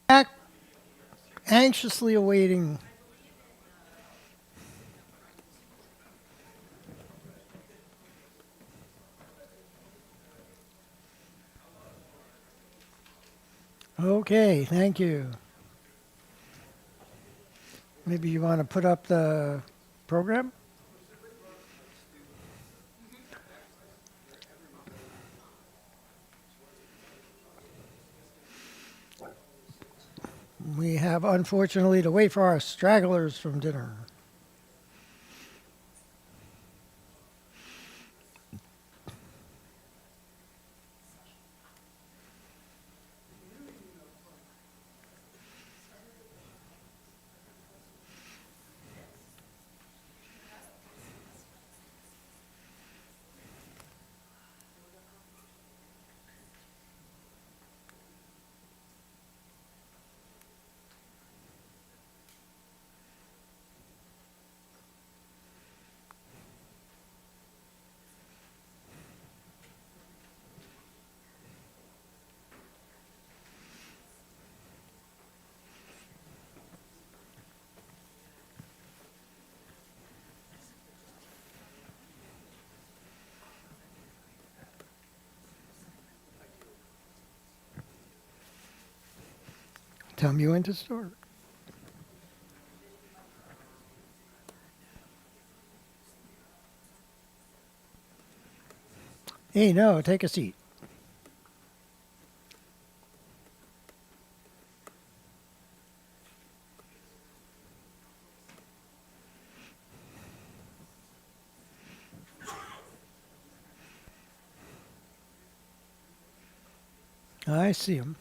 Back, anxiously awaiting. Okay, thank you. Maybe you want to put up the program? We have, unfortunately, to wait for our stragglers from dinner. Tell me when to start. Hey, no, take a seat. I see him.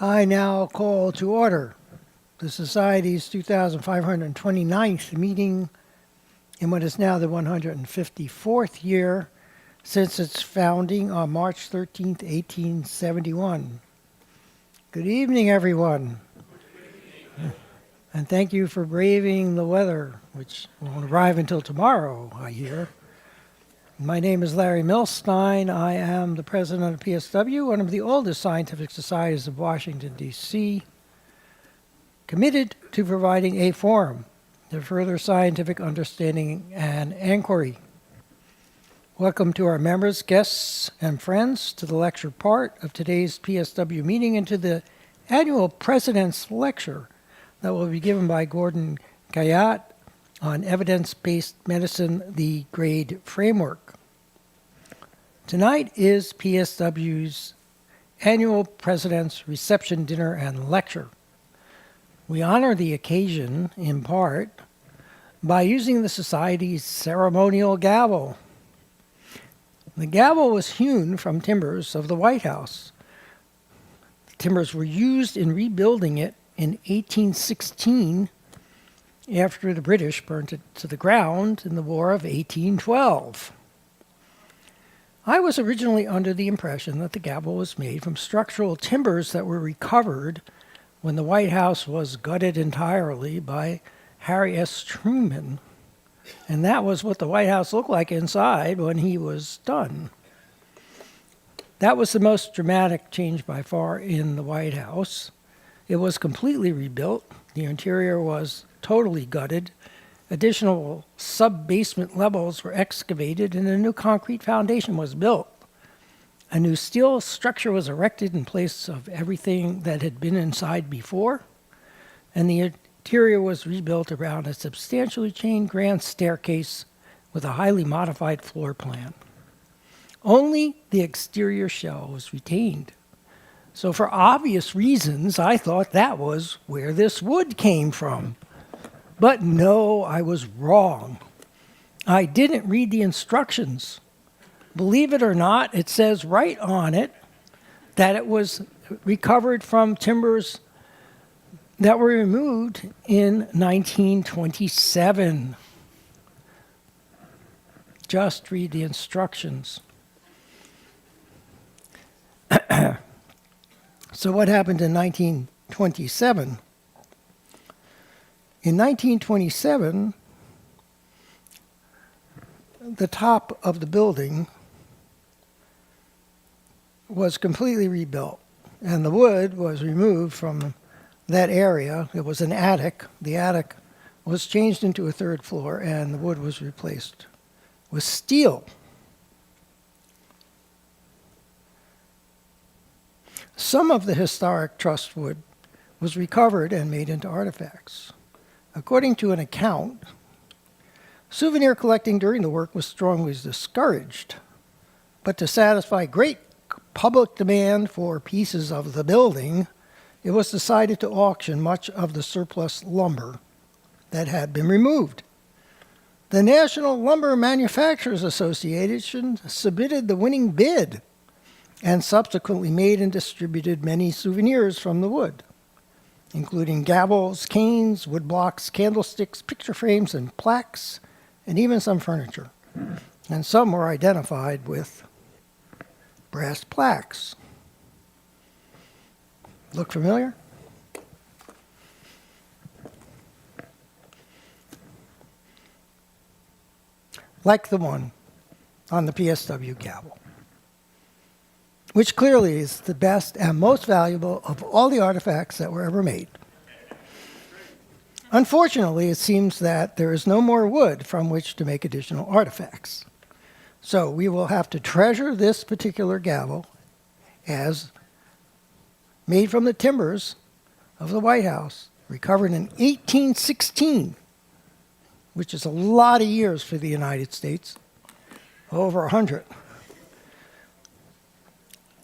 I now call to order the Society's 2,529th meeting in what is now the 154th year since its founding on March 13th, 1871. Good evening, everyone. And thank you for braving the weather, which won't arrive until tomorrow, I hear. My name is Larry Milstein. I am the president of PSW, one of the oldest scientific societies of Washington, D.C., committed to providing a forum to further scientific understanding and inquiry. Welcome to our members, guests, and friends to the lecture part of today's PSW meeting and to the annual President's Lecture that will be given by Gordon Guyatt on evidence-based medicine, the GRADE framework. Tonight is PSW's annual President's Reception Dinner and Lecture. We honor the occasion, in part, by using the Society's ceremonial gavel. The gavel was hewn from timbers of the White House. The timbers were used in rebuilding it in 1816 after the British burnt it to the ground in the War of 1812. I was originally under the impression that the gavel was made from structural timbers that were recovered when the White House was gutted entirely by Harry S. Truman. And that was what the White House looked like inside when he was done. That was the most dramatic change by far in the White House. It was completely rebuilt. The interior was totally gutted. Additional sub-basement levels were excavated and a new concrete foundation was built. A new steel structure was erected in place of everything that had been inside before, and the interior was rebuilt around a substantially changed grand staircase with a highly modified floor plan. Only the exterior shell was retained. So for obvious reasons, I thought that was where this wood came from. But no, I was wrong. I didn't read the instructions. Believe it or not, it says right on it that it was recovered from timbers that were removed in 1927. Just read the instructions. So what happened in 1927? In 1927, the top of the building was completely rebuilt, and the wood was removed from that area. It was an attic. The attic was changed into a third floor, and the wood was replaced with steel. Some of the historic truss wood was recovered and made into artifacts. According to an account, souvenir collecting during the work was strongly discouraged, but to satisfy great public demand for pieces of the building, it was decided to auction much of the surplus lumber that had been removed. The National Lumber Manufacturers Association submitted the winning bid and subsequently made and distributed many souvenirs from the wood, including gavels, canes, wood blocks, candlesticks, picture frames, and plaques, and even some furniture. And some were identified with brass plaques. Look familiar? Like the one on the PSW gavel, which clearly is the best and most valuable of all the artifacts that were ever made. Unfortunately, it seems that there is no more wood from which to make additional artifacts. So we will have to treasure this particular gavel as made from the timbers of the White House, recovered in 1816, which is a lot of years for the United States, over 100.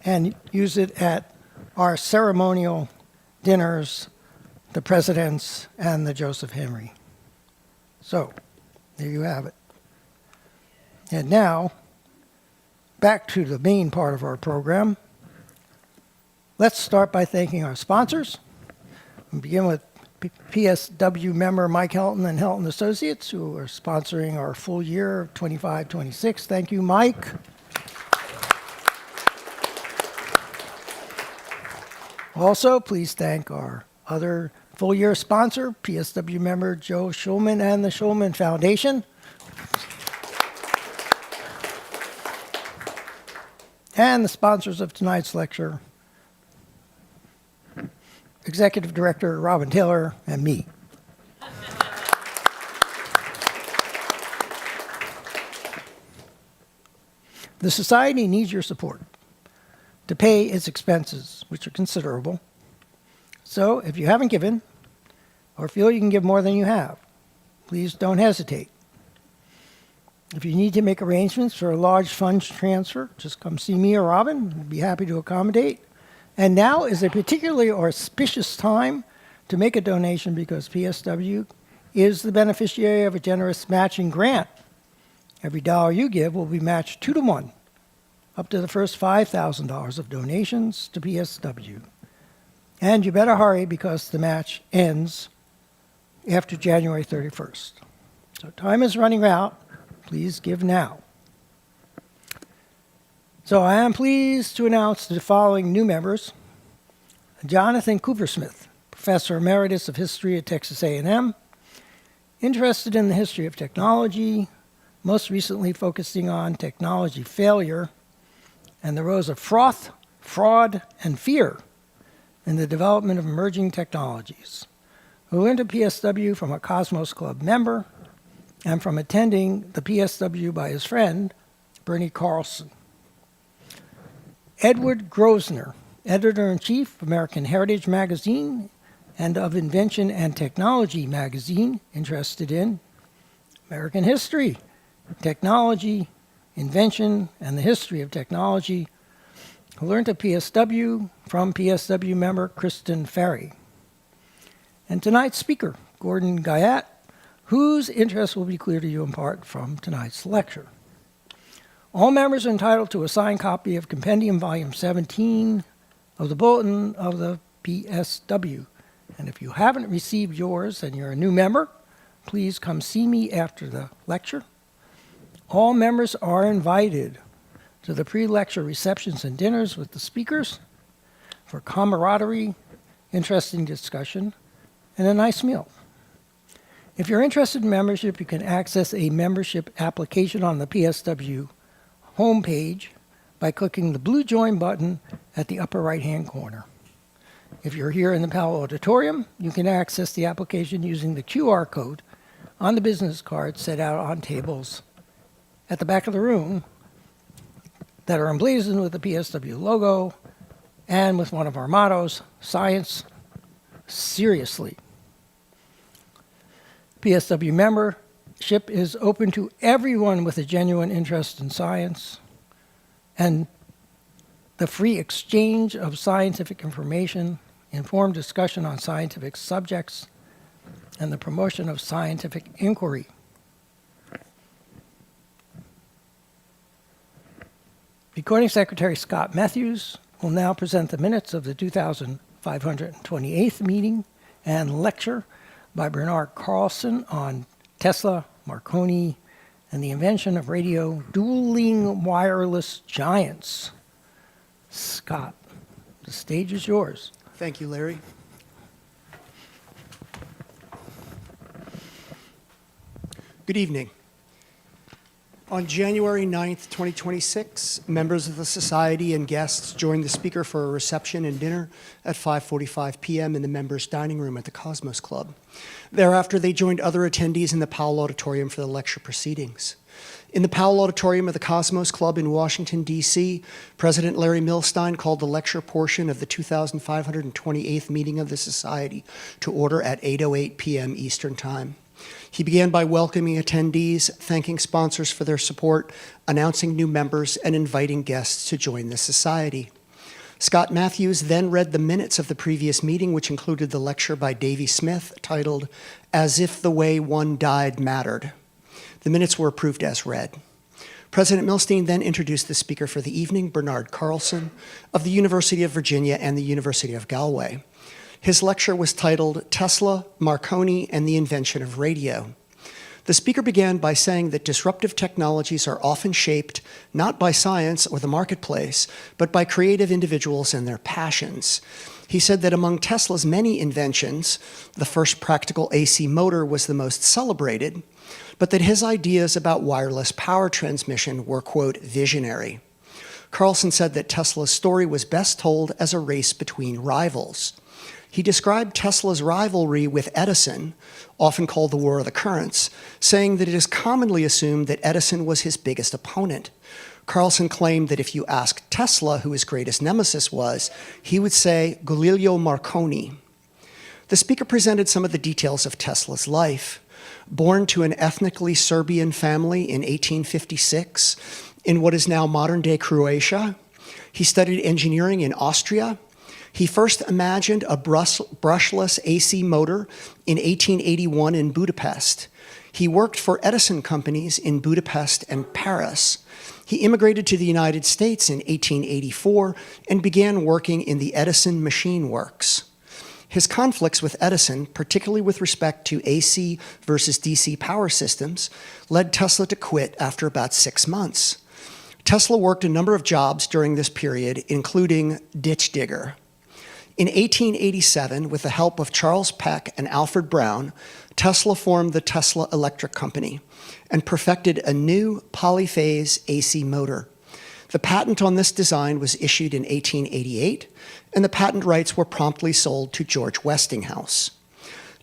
And use it at our ceremonial dinners, the presidents, and the Joseph Henry. So, there you have it. And now, back to the main part of our program. Let's start by thanking our sponsors. We'll begin with PSW member Mike Helton and Helton Associates, who are sponsoring our full year of 25-26. Thank you, Mike. Also, please thank our other full-year sponsor, PSW member Joe Schulman and the Schulman Foundation. And the sponsors of tonight's lecture, Executive Director Robin Taylor and me. The Society needs your support to pay its expenses, which are considerable. So if you haven't given, or feel you can give more than you have, please don't hesitate. If you need to make arrangements for a large funds transfer, just come see me or Robin. We'd be happy to accommodate. And now is a particularly auspicious time to make a donation because PSW is the beneficiary of a generous matching grant. Every dollar you give will be matched 2 to 1, up to the first $5,000 of donations to PSW. And you better hurry because the match ends after January 31st. So time is running out. Please give now. So I am pleased to announce the following new members. Jonathan Coopersmith, Professor Emeritus of History at Texas A&M, interested in the history of technology, most recently focusing on technology failure and the rows of froth, fraud, and fear in the development of emerging technologies, who learned a PSW from a Cosmos Club member and from attending the PSW by his friend, Bernie Carlson. Edward Grosvenor, Editor-in-Chief of American Heritage Magazine and of Invention and Technology Magazine, interested in American history, technology, invention, and the history of technology, who learned a PSW from PSW member Kristen Ferry. And tonight's speaker, Gordon Guyatt, whose interest will be clear to you in part from tonight's lecture. All members are entitled to a signed copy of Compendium Volume 17 of the Bulletin of the PSW. And if you haven't received yours and you're a new member, please come see me after the lecture. All members are invited to the pre-lecture receptions and dinners with the speakers for camaraderie, interesting discussion, and a nice meal. If you're interested in membership, you can access a membership application on the PSW homepage by clicking the blue Join button at the upper right-hand corner. If you're here in the Powell Auditorium, you can access the application using the QR code on the business card set out on tables at the back of the room that are emblazoned with the PSW logo and with one of our mottos, Science Seriously. PSW membership is open to everyone with a genuine interest in science, and the free exchange of scientific information, informed discussion on scientific subjects, and the promotion of scientific inquiry. Recording Secretary Scott Matthews will now present the minutes of the 2528th meeting and lecture by Bernard Carlson on Tesla, Marconi, and the invention of radio dueling wireless giants. Scott, the stage is yours. Thank you, Larry. Good evening. On January 9th, 2026, members of the Society and guests joined the speaker for a reception and dinner at 5:45 p.m. in the members' dining room at the Cosmos Club. Thereafter, they joined other attendees in the Powell Auditorium for the lecture proceedings. In the Powell Auditorium of the Cosmos Club in Washington, D.C., President Larry Milstein called the lecture portion of the 2528th meeting of the Society to order at 8:08 p.m. Eastern Time. He began by welcoming attendees, thanking sponsors for their support, announcing new members, and inviting guests to join the Society. Scott Matthews then read the minutes of the previous meeting, which included the lecture by Davy Smith titled, "As If the Way One Died Mattered." The minutes were approved as read. President Milstein then introduced the speaker for the evening, Bernard Carlson, of the University of Virginia and the University of Galway. His lecture was titled, "Tesla, Marconi, and the Invention of Radio." The speaker began by saying that disruptive technologies are often shaped not by science or the marketplace, but by creative individuals and their passions. He said that among Tesla's many inventions, the first practical AC motor was the most celebrated, but that his ideas about wireless power transmission were, quote, visionary. Carlson said that Tesla's story was best told as a race between rivals. He described Tesla's rivalry with Edison, often called the War of the Currents, saying that it is commonly assumed that Edison was his biggest opponent. Carlson claimed that if you asked Tesla who his greatest nemesis was, he would say Guglielmo Marconi. The speaker presented some of the details of Tesla's life. Born to an ethnically Serbian family in 1856 in what is now modern-day Croatia, he studied engineering in Austria. He first imagined a brushless AC motor in 1881 in Budapest. He worked for Edison companies in Budapest and Paris. He immigrated to the United States in 1884 and began working in the Edison Machine Works. His conflicts with Edison, particularly with respect to AC versus DC power systems, led Tesla to quit after about 6 months. Tesla worked a number of jobs during this period, including ditch digger. In 1887, with the help of Charles Peck and Alfred Brown, Tesla formed the Tesla Electric Company and perfected a new polyphase AC motor. The patent on this design was issued in 1888, and the patent rights were promptly sold to George Westinghouse.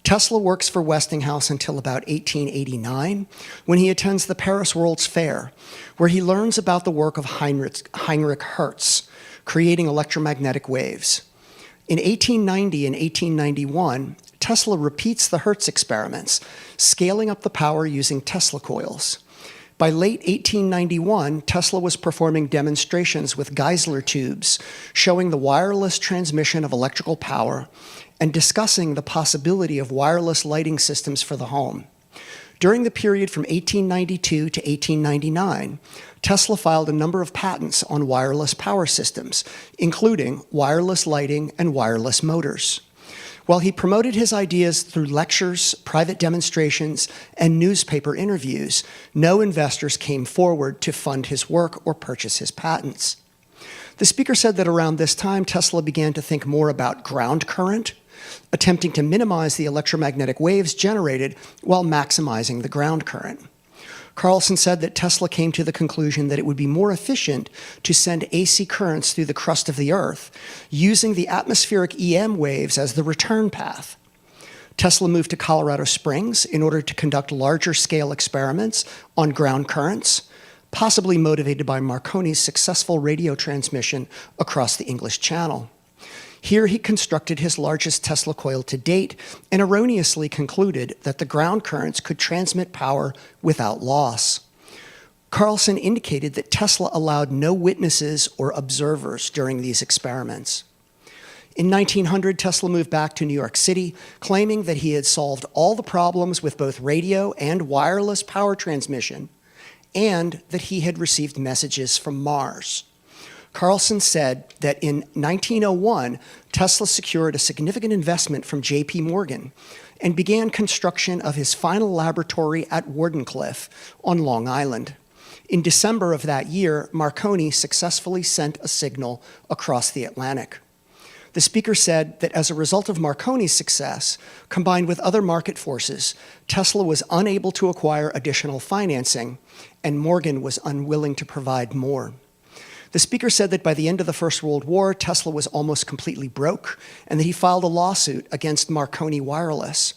Tesla works for Westinghouse until about 1889, when he attends the Paris World's Fair, where he learns about the work of Heinrich Hertz, creating electromagnetic waves. In 1890 and 1891, Tesla repeats the Hertz experiments, scaling up the power using Tesla coils. By late 1891, Tesla was performing demonstrations with Geissler tubes, showing the wireless transmission of electrical power and discussing the possibility of wireless lighting systems for the home. During the period from 1892 to 1899, Tesla filed a number of patents on wireless power systems, including wireless lighting and wireless motors. While he promoted his ideas through lectures, private demonstrations, and newspaper interviews, no investors came forward to fund his work or purchase his patents. The speaker said that around this time, Tesla began to think more about ground current, attempting to minimize the electromagnetic waves generated while maximizing the ground current. Carlson said that Tesla came to the conclusion that it would be more efficient to send AC currents through the crust of the Earth, using the atmospheric EM waves as the return path. Tesla moved to Colorado Springs in order to conduct larger-scale experiments on ground currents, possibly motivated by Marconi's successful radio transmission across the English Channel. Here he constructed his largest Tesla coil to date and erroneously concluded that the ground currents could transmit power without loss. Carlson indicated that Tesla allowed no witnesses or observers during these experiments. In 1900, Tesla moved back to New York City, claiming that he had solved all the problems with both radio and wireless power transmission, and that he had received messages from Mars. Carlson said that in 1901, Tesla secured a significant investment from J.P. Morgan and began construction of his final laboratory at Wardenclyffe on Long Island. In December of that year, Marconi successfully sent a signal across the Atlantic. The speaker said that as a result of Marconi's success, combined with other market forces, Tesla was unable to acquire additional financing, and Morgan was unwilling to provide more. The speaker said that by the end of the First World War, Tesla was almost completely broke, and that he filed a lawsuit against Marconi Wireless.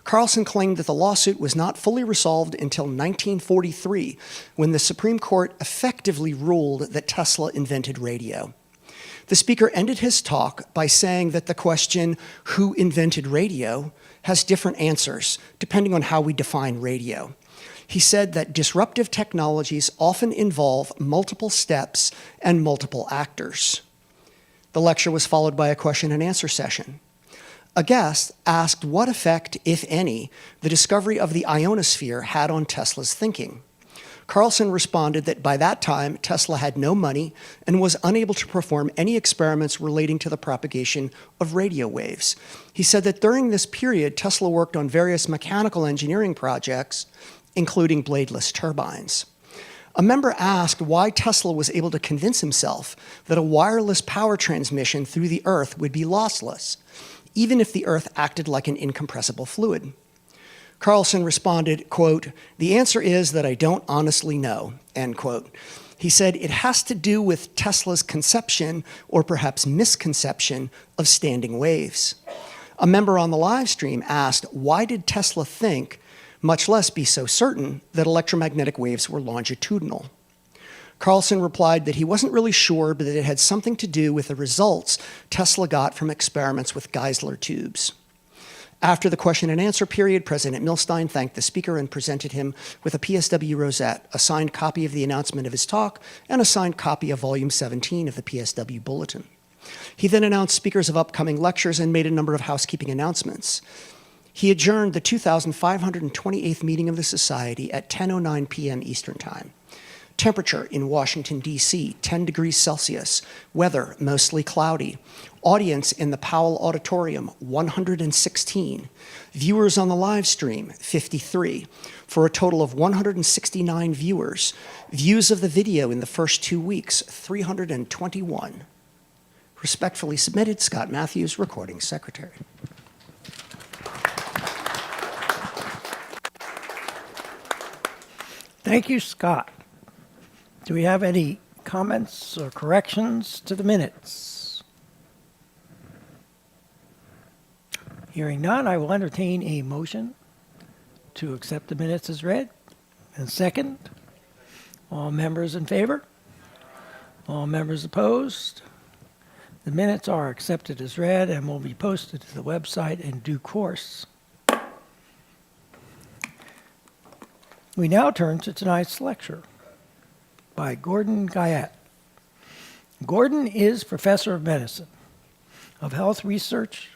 Carlson claimed that the lawsuit was not fully resolved until 1943, when the Supreme Court effectively ruled that Tesla invented radio. The speaker ended his talk by saying that the question, who invented radio, has different answers, depending on how we define radio. He said that disruptive technologies often involve multiple steps and multiple actors. The lecture was followed by a question and answer session. A guest asked what effect, if any, the discovery of the ionosphere had on Tesla's thinking. Carlson responded that by that time, Tesla had no money and was unable to perform any experiments relating to the propagation of radio waves. He said that during this period, Tesla worked on various mechanical engineering projects, including bladeless turbines. A member asked why Tesla was able to convince himself that a wireless power transmission through the Earth would be lossless, even if the Earth acted like an incompressible fluid. Carlson responded, quote, "The answer is that I don't honestly know," end quote. He said it has to do with Tesla's conception, or perhaps misconception, of standing waves. A member on the live stream asked, why did Tesla think, much less be so certain, that electromagnetic waves were longitudinal? Carlson replied that he wasn't really sure, but that it had something to do with the results Tesla got from experiments with Geissler tubes. After the question and answer period, President Milstein thanked the speaker and presented him with a PSW rosette, a signed copy of the announcement of his talk, and a signed copy of Volume 17 of the PSW Bulletin. He then announced speakers of upcoming lectures and made a number of housekeeping announcements. He adjourned the 2,528th meeting of the Society at 10:09 p.m. Eastern Time. Temperature in Washington, D.C., 10 degrees Celsius. Weather, mostly cloudy. Audience in the Powell Auditorium, 116. Viewers on the live stream, 53, for a total of 169 viewers. Views of the video in the first 2 weeks, 321. Respectfully submitted, Scott Matthews, Recording Secretary. Thank you, Scott. Do we have any comments or corrections to the minutes? Hearing none, I will entertain a motion to accept the minutes as read. And second, all members in favor? All members opposed? The minutes are accepted as read and will be posted to the website in due course. We now turn to tonight's lecture by Gordon Guyatt. Gordon is professor of medicine, of health research,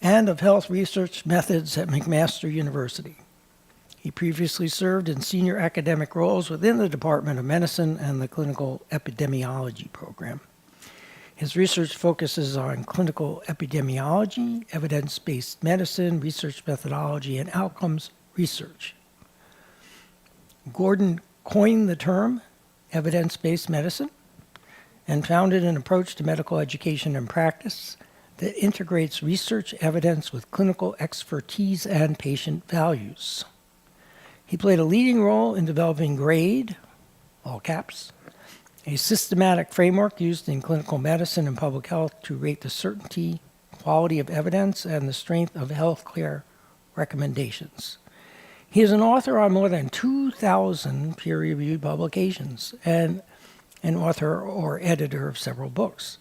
and of health research methods at McMaster University. He previously served in senior academic roles within the Department of Medicine and the Clinical Epidemiology program. His research focuses on clinical epidemiology, evidence-based medicine, research methodology, and outcomes research. Gordon coined the term evidence-based medicine and founded an approach to medical education and practice that integrates research evidence with clinical expertise and patient values. He played a leading role in developing GRADE, all caps, a systematic framework used in clinical medicine and public health to rate the certainty, quality of evidence, and the strength of healthcare recommendations. He is an author on more than 2,000 peer-reviewed publications and an author or editor of several books.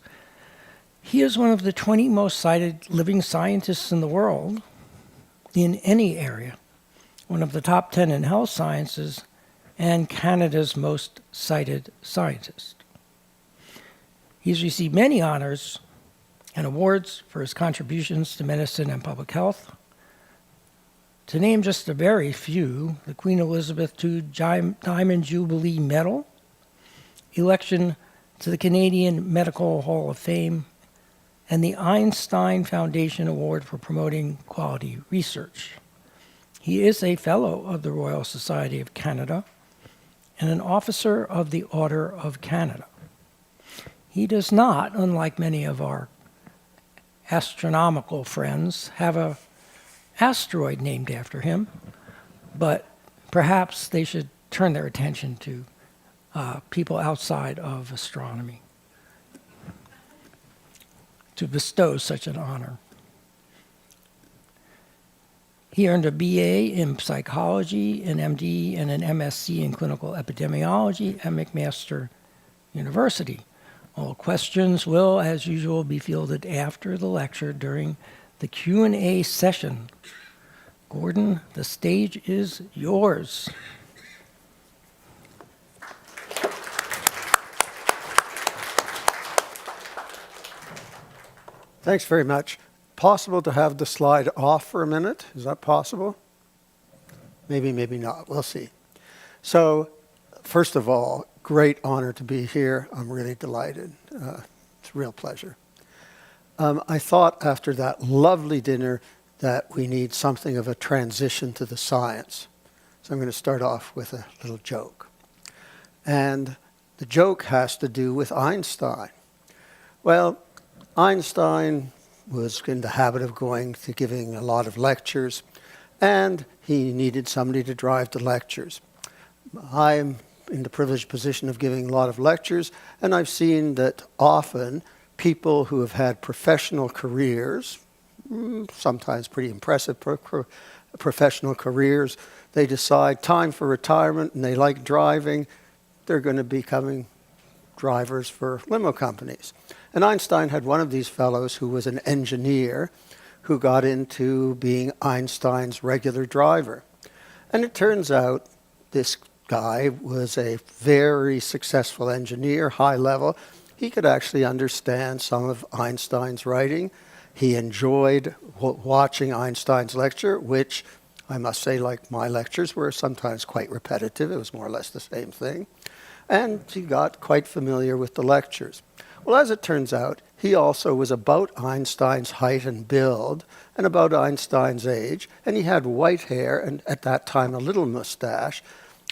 He is one of the 20 most cited living scientists in the world in any area, one of the top 10 in health sciences, and Canada's most cited scientist. He's received many honors and awards for his contributions to medicine and public health. To name just a very few, the Queen Elizabeth II Diamond Jubilee Medal, election to the Canadian Medical Hall of Fame, and the Einstein Foundation Award for promoting quality research. He is a Fellow of the Royal Society of Canada and an Officer of the Order of Canada. He does not, unlike many of our astronomical friends, have an asteroid named after him, but perhaps they should turn their attention to people outside of astronomy to bestow such an honor. He earned a BA in psychology, an MD, and an MSc in clinical epidemiology at McMaster University. All questions will, as usual, be fielded after the lecture during the Q&A session. Gordon, the stage is yours. Thanks very much. Possible to have the slide off for a minute? Is that possible? Maybe, maybe not. We'll see. So, first of all, great honor to be here. I'm really delighted. It's a real pleasure. I thought after that lovely dinner that we need something of a transition to the science. So I'm going to start off with a little joke. And the joke has to do with Einstein. Well, Einstein was in the habit of going to giving a lot of lectures, and he needed somebody to drive the lectures. I'm in the privileged position of giving a lot of lectures, and I've seen that often people who have had professional careers, sometimes pretty impressive professional careers, they decide time for retirement and they like driving, they're going to be becoming drivers for limo companies. And Einstein had one of these fellows who was an engineer who got into being Einstein's regular driver. And it turns out this guy was a very successful engineer, high level. He could actually understand some of Einstein's writing. He enjoyed watching Einstein's lecture, which I must say, like my lectures, were sometimes quite repetitive. It was more or less the same thing. And he got quite familiar with the lectures. Well, as it turns out, he also was about Einstein's height and build and about Einstein's age, and he had white hair and at that time a little mustache,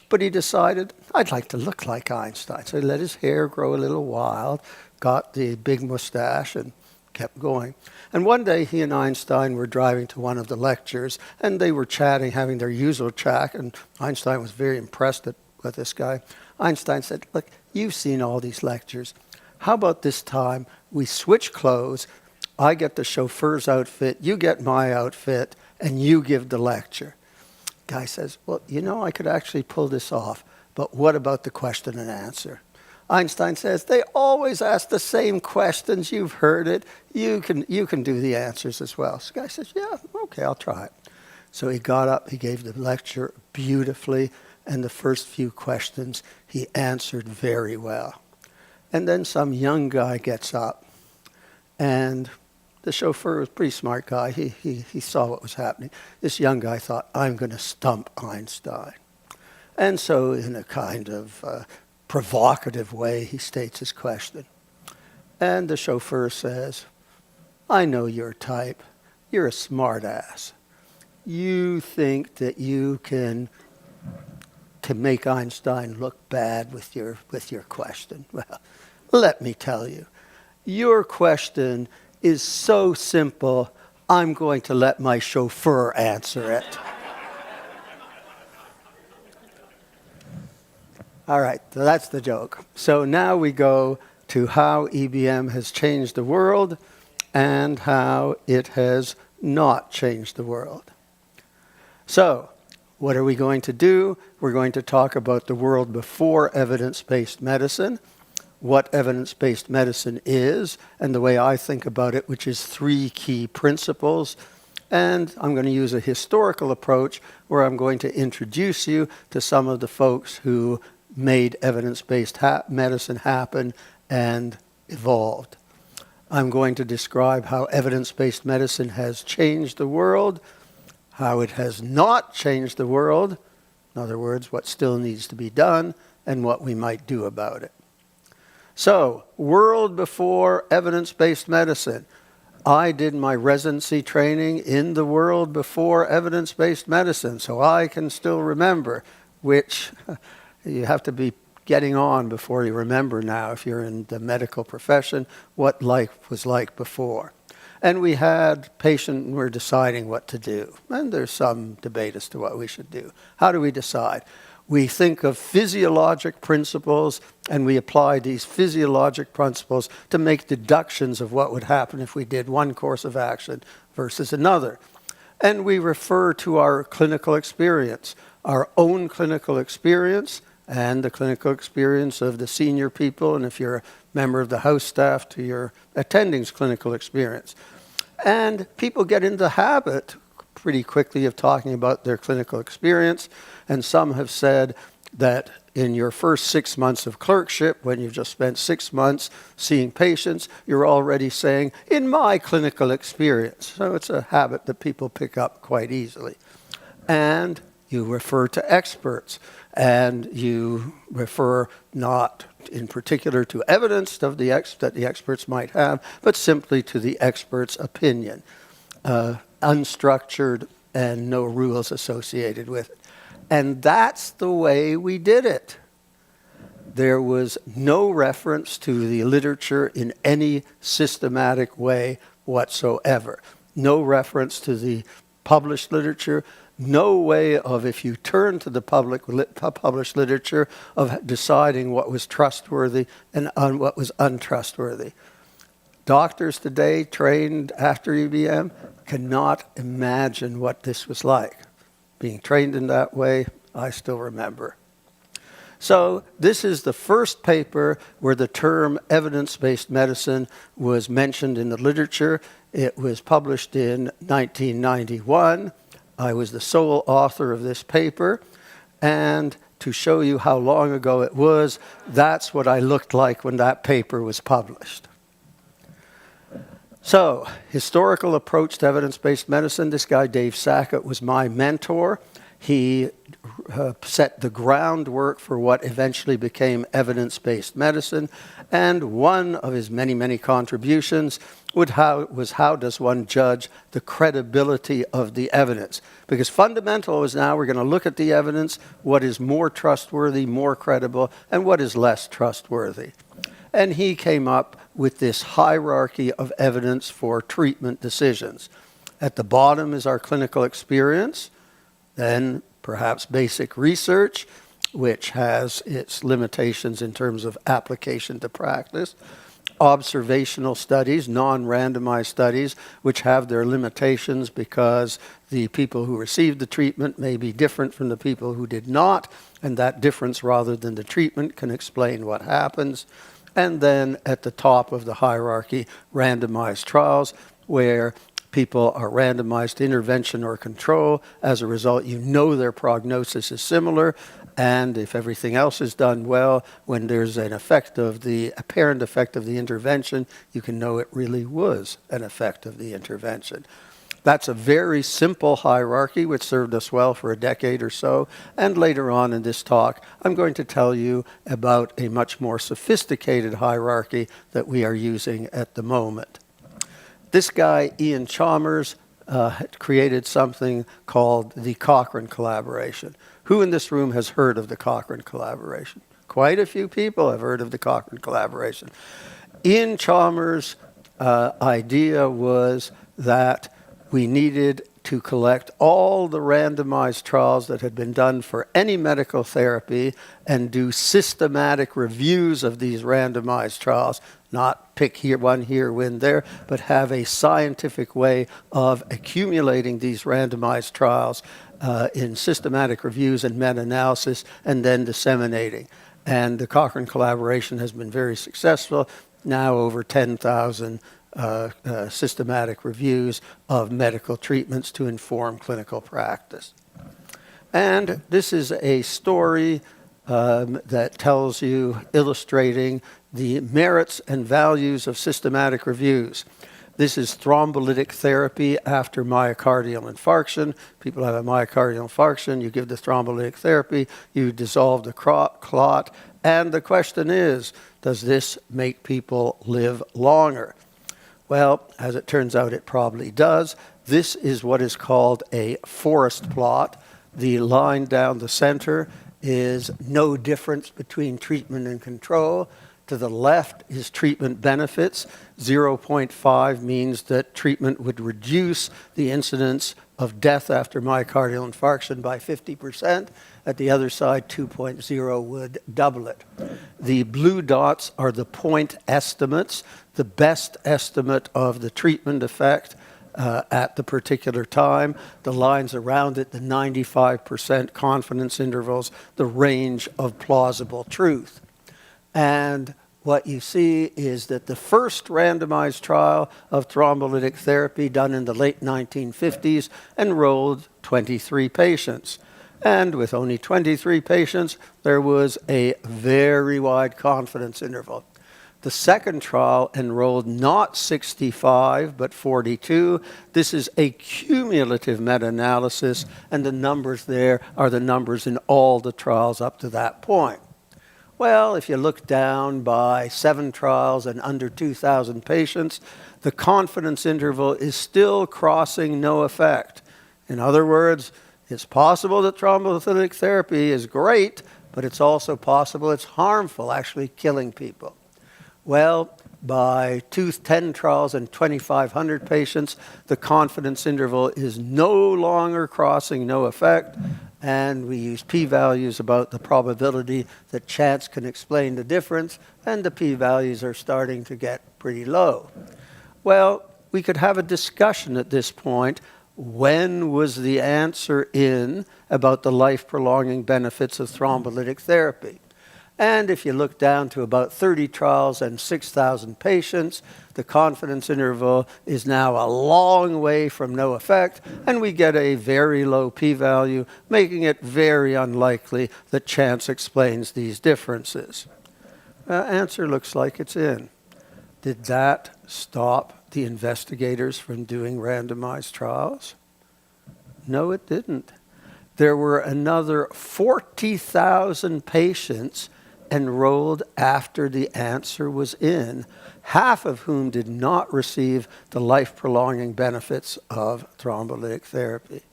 but he decided, I'd like to look like Einstein. So he let his hair grow a little wild, got the big mustache, and kept going. And one day he and Einstein were driving to one of the lectures, and they were chatting, having their usual chat, and Einstein was very impressed at with this guy. Einstein said, look, you've seen all these lectures. How about this time we switch clothes? I get the chauffeur's outfit, you get my outfit, and you give the lecture. Guy says, well, you know, I could actually pull this off, but what about the question and answer? Einstein says, they always ask the same questions. You've heard it. You can do the answers as well. So the guy says, yeah, okay, I'll try it. So he got up, he gave the lecture beautifully, and the first few questions he answered very well. And then some young guy gets up, and the chauffeur was a pretty smart guy. He saw what was happening. This young guy thought, I'm going to stump Einstein. And so in a kind of provocative way, he states his question. And the chauffeur says, I know your type. You're a smart ass. You think that you can make Einstein look bad with your question. Well, let me tell you, your question is so simple, I'm going to let my chauffeur answer it. All right, so that's the joke. So now we go to how EBM has changed the world and how it has not changed the world. So, what are we going to do? We're going to talk about the world before evidence-based medicine, what evidence-based medicine is, and the way I think about it, which is 3 key principles. And I'm going to use a historical approach where I'm going to introduce you to some of the folks who made evidence-based medicine happen and evolved. I'm going to describe how evidence-based medicine has changed the world, how it has not changed the world, in other words, what still needs to be done, and what we might do about it. So, world before evidence-based medicine. I did my residency training in the world before evidence-based medicine, so I can still remember, which you have to be getting on before you remember now, if you're in the medical profession, what life was like before. And we had patient, and we're deciding what to do. And there's some debate as to what we should do. How do we decide? We think of physiologic principles, and we apply these physiologic principles to make deductions of what would happen if we did one course of action versus another. And we refer to our clinical experience, our own clinical experience, and the clinical experience of the senior people, and if you're a member of the house staff, to your attending's clinical experience. And people get into the habit pretty quickly of talking about their clinical experience, and some have said that in your first 6 months of clerkship, when you've just spent 6 months seeing patients, you're already saying, in my clinical experience. So it's a habit that people pick up quite easily. And you refer to experts, and you refer not in particular to evidence of that the experts might have, but simply to the expert's opinion, unstructured and no rules associated with it. And that's the way we did it. There was no reference to the literature in any systematic way whatsoever. No reference to the published literature. No way of, if you turn to the published literature, of deciding what was trustworthy and what was untrustworthy. Doctors today, trained after EBM, cannot imagine what this was like. Being trained in that way, I still remember. So this is the first paper where the term evidence-based medicine was mentioned in the literature. It was published in 1991. I was the sole author of this paper, and to show you how long ago it was, that's what I looked like when that paper was published. So, historical approach to evidence-based medicine. This guy, Dave Sackett, was my mentor. He set the groundwork for what eventually became evidence-based medicine, and one of his many, many contributions was how does one judge the credibility of the evidence? Because fundamental is now we're going to look at the evidence, what is more trustworthy, more credible, and what is less trustworthy. And he came up with this hierarchy of evidence for treatment decisions. At the bottom is our clinical experience, then perhaps basic research, which has its limitations in terms of application to practice. Observational studies, non-randomized studies, which have their limitations because the people who received the treatment may be different from the people who did not, and that difference rather than the treatment can explain what happens. And then at the top of the hierarchy, randomized trials, where people are randomized to intervention or control. As a result, you know their prognosis is similar, and if everything else is done well, when there's an effect of the apparent effect of the intervention, you can know it really was an effect of the intervention. That's a very simple hierarchy which served us well for a decade or so, and later on in this talk, I'm going to tell you about a much more sophisticated hierarchy that we are using at the moment. This guy, Ian Chalmers, had created something called the Cochrane Collaboration. Who in this room has heard of the Cochrane Collaboration? Quite a few people have heard of the Cochrane Collaboration. Ian Chalmers' idea was that we needed to collect all the randomized trials that had been done for any medical therapy and do systematic reviews of these randomized trials, not pick here, one here, one there, but have a scientific way of accumulating these randomized trials in systematic reviews and meta-analysis and then disseminating. And the Cochrane Collaboration has been very successful, now over 10,000 systematic reviews of medical treatments to inform clinical practice. And this is a story that tells you, illustrating the merits and values of systematic reviews. This is thrombolytic therapy after myocardial infarction. People have a myocardial infarction, you give the thrombolytic therapy, you dissolve the clot, and the question is, does this make people live longer? Well, as it turns out, it probably does. This is what is called a forest plot. The line down the center is no difference between treatment and control. To the left is treatment benefits. 0.5 means that treatment would reduce the incidence of death after myocardial infarction by 50%. At the other side, 2.0 would double it. The blue dots are the point estimates, the best estimate of the treatment effect at the particular time. The lines around it, the 95% confidence intervals, the range of plausible truth. And what you see is that the first randomized trial of thrombolytic therapy done in the late 1950s enrolled 23 patients. And with only 23 patients, there was a very wide confidence interval. The second trial enrolled not 65, but 42. This is a cumulative meta-analysis, and the numbers there are the numbers in all the trials up to that point. Well, if you look down by 7 trials and under 2,000 patients, the confidence interval is still crossing no effect. In other words, it's possible that thrombolytic therapy is great, but it's also possible it's harmful, actually killing people. Well, by 10 trials and 2,500 patients, the confidence interval is no longer crossing no effect, and we use p-values about the probability that chance can explain the difference, and the p-values are starting to get pretty low. Well, we could have a discussion at this point. When was the answer in about the life-prolonging benefits of thrombolytic therapy? And if you look down to about 30 trials and 6,000 patients, the confidence interval is now a long way from no effect, and we get a very low p-value, making it very unlikely that chance explains these differences. Answer looks like it's in. Did that stop the investigators from doing randomized trials? No, it didn't. There were another 40,000 patients enrolled after the answer was in, half of whom did not receive the life-prolonging benefits of thrombolytic therapy.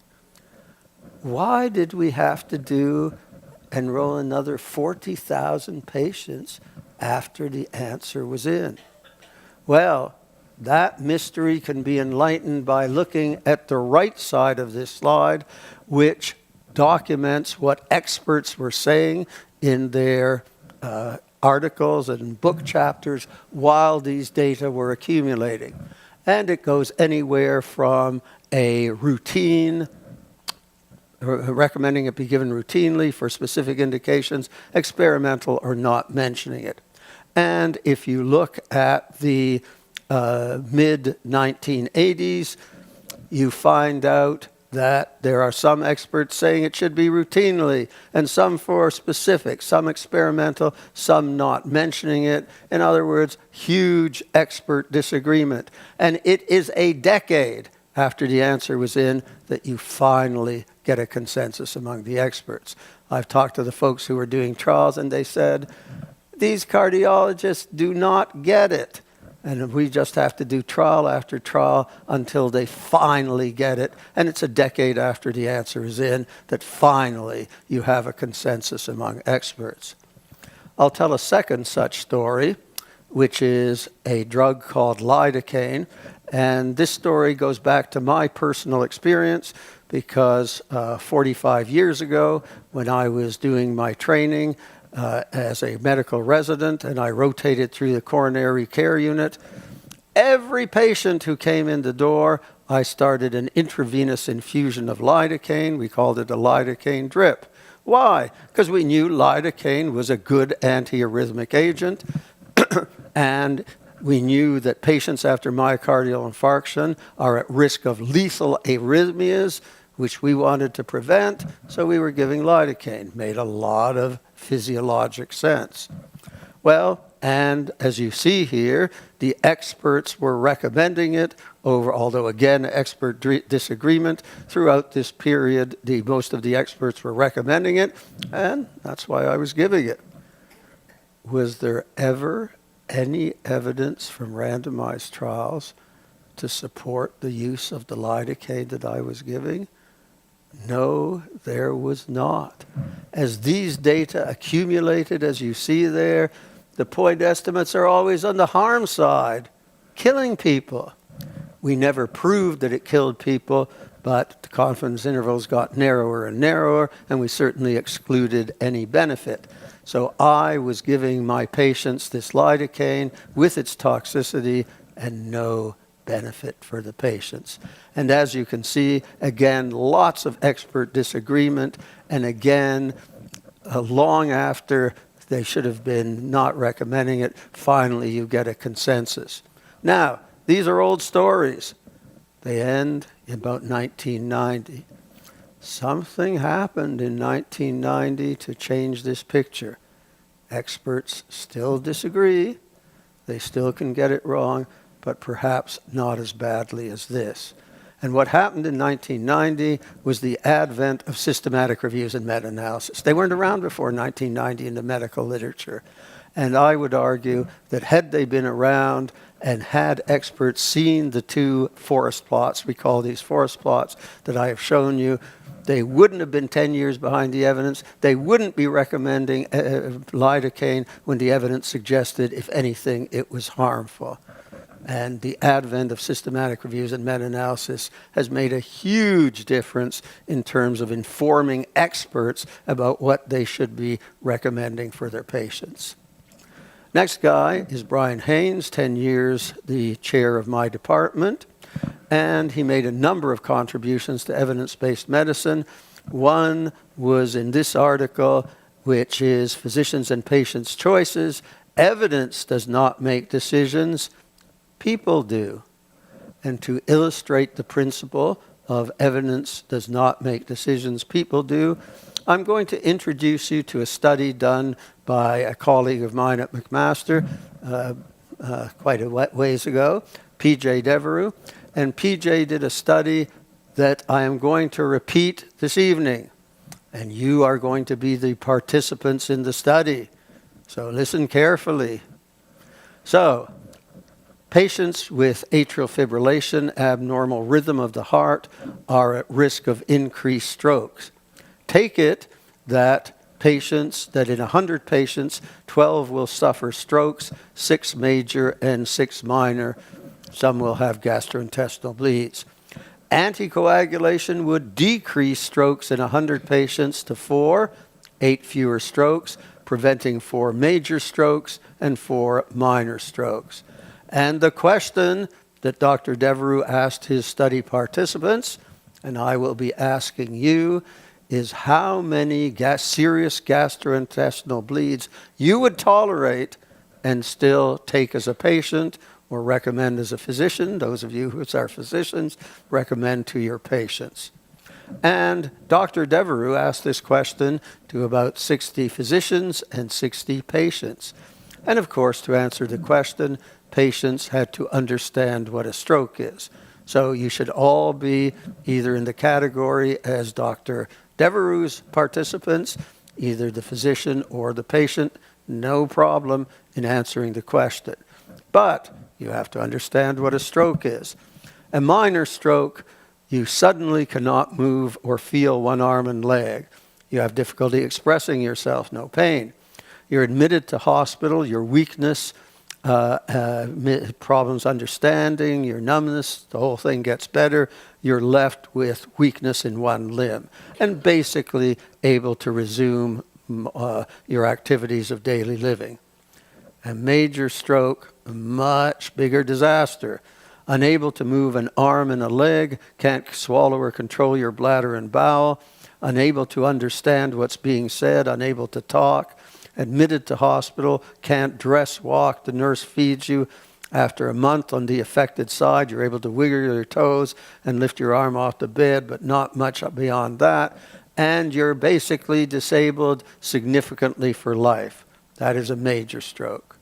Why did we have to enroll another 40,000 patients after the answer was in? Well, that mystery can be enlightened by looking at the right side of this slide, which documents what experts were saying in their articles and book chapters while these data were accumulating. And it goes anywhere from a routine, recommending it be given routinely for specific indications, experimental, or not mentioning it. And if you look at the mid-1980s, you find out that there are some experts saying it should be routinely, and some for specific, some experimental, some not mentioning it. In other words, huge expert disagreement. And it is a decade after the answer was in that you finally get a consensus among the experts. I've talked to the folks who were doing trials, and they said, these cardiologists do not get it. And we just have to do trial after trial until they finally get it. And it's a decade after the answer is in that finally you have a consensus among experts. I'll tell a second such story, which is a drug called lidocaine. And this story goes back to my personal experience because 45 years ago, when I was doing my training as a medical resident, and I rotated through the coronary care unit. Every patient who came in the door, I started an intravenous infusion of lidocaine. We called it a lidocaine drip. Why? Because we knew lidocaine was a good antiarrhythmic agent, and we knew that patients after myocardial infarction are at risk of lethal arrhythmias, which we wanted to prevent, so we were giving lidocaine. Made a lot of physiologic sense. Well, and as you see here, the experts were recommending it over, although again, expert disagreement throughout this period, most of the experts were recommending it, and that's why I was giving it. Was there ever any evidence from randomized trials to support the use of the lidocaine that I was giving? No, there was not. As these data accumulated, as you see there, the point estimates are always on the harm side, killing people. We never proved that it killed people, but the confidence intervals got narrower and narrower, and we certainly excluded any benefit. So I was giving my patients this lidocaine with its toxicity and no benefit for the patients. And as you can see, again, lots of expert disagreement, and again, long after they should have been not recommending it, finally you get a consensus. Now, these are old stories. They end in about 1990. Something happened in 1990 to change this picture. Experts still disagree. They still can get it wrong, but perhaps not as badly as this. And what happened in 1990 was the advent of systematic reviews and meta-analysis. They weren't around before 1990 in the medical literature. And I would argue that had they been around and had experts seen the two forest plots, we call these forest plots, that I have shown you, they wouldn't have been 10 years behind the evidence. They wouldn't be recommending lidocaine when the evidence suggested, if anything, it was harmful. And the advent of systematic reviews and meta-analysis has made a huge difference in terms of informing experts about what they should be recommending for their patients. Next guy is Brian Haynes, 10 years the chair of my department, and he made a number of contributions to evidence-based medicine. One was in this article, which is Physicians and Patients' Choices. Evidence does not make decisions. People do. And to illustrate the principle of evidence does not make decisions, people do, I'm going to introduce you to a study done by a colleague of mine at McMaster quite a ways ago, P.J. Devereux. And P.J. did a study that I am going to repeat this evening. And you are going to be the participants in the study. So listen carefully. So, patients with atrial fibrillation, abnormal rhythm of the heart, are at risk of increased strokes. Take it that in 100 patients, 12 will suffer strokes, 6 major and 6 minor. Some will have gastrointestinal bleeds. Anticoagulation would decrease strokes in 100 patients to 4, 8 fewer strokes, preventing 4 major strokes and 4 minor strokes. And the question that Dr. Devereux asked his study participants, and I will be asking you, is how many serious gastrointestinal bleeds you would tolerate and still take as a patient or recommend as a physician. Those of you who are physicians, recommend to your patients. And Dr. Devereux asked this question to about 60 physicians and 60 patients. And of course, to answer the question, patients had to understand what a stroke is. So you should all be either in the category as Dr. Devereux's participants, either the physician or the patient, no problem in answering the question. But you have to understand what a stroke is. A minor stroke, you suddenly cannot move or feel one arm and leg. You have difficulty expressing yourself, no pain. You're admitted to hospital, your weakness, problems understanding, your numbness, the whole thing gets better. You're left with weakness in one limb and basically able to resume your activities of daily living. A major stroke, a much bigger disaster. Unable to move an arm and a leg, can't swallow or control your bladder and bowel, unable to understand what's being said, unable to talk, admitted to hospital, can't dress, walk, the nurse feeds you. After a month on the affected side, you're able to wiggle your toes and lift your arm off the bed, but not much beyond that. And you're basically disabled significantly for life. That is a major stroke.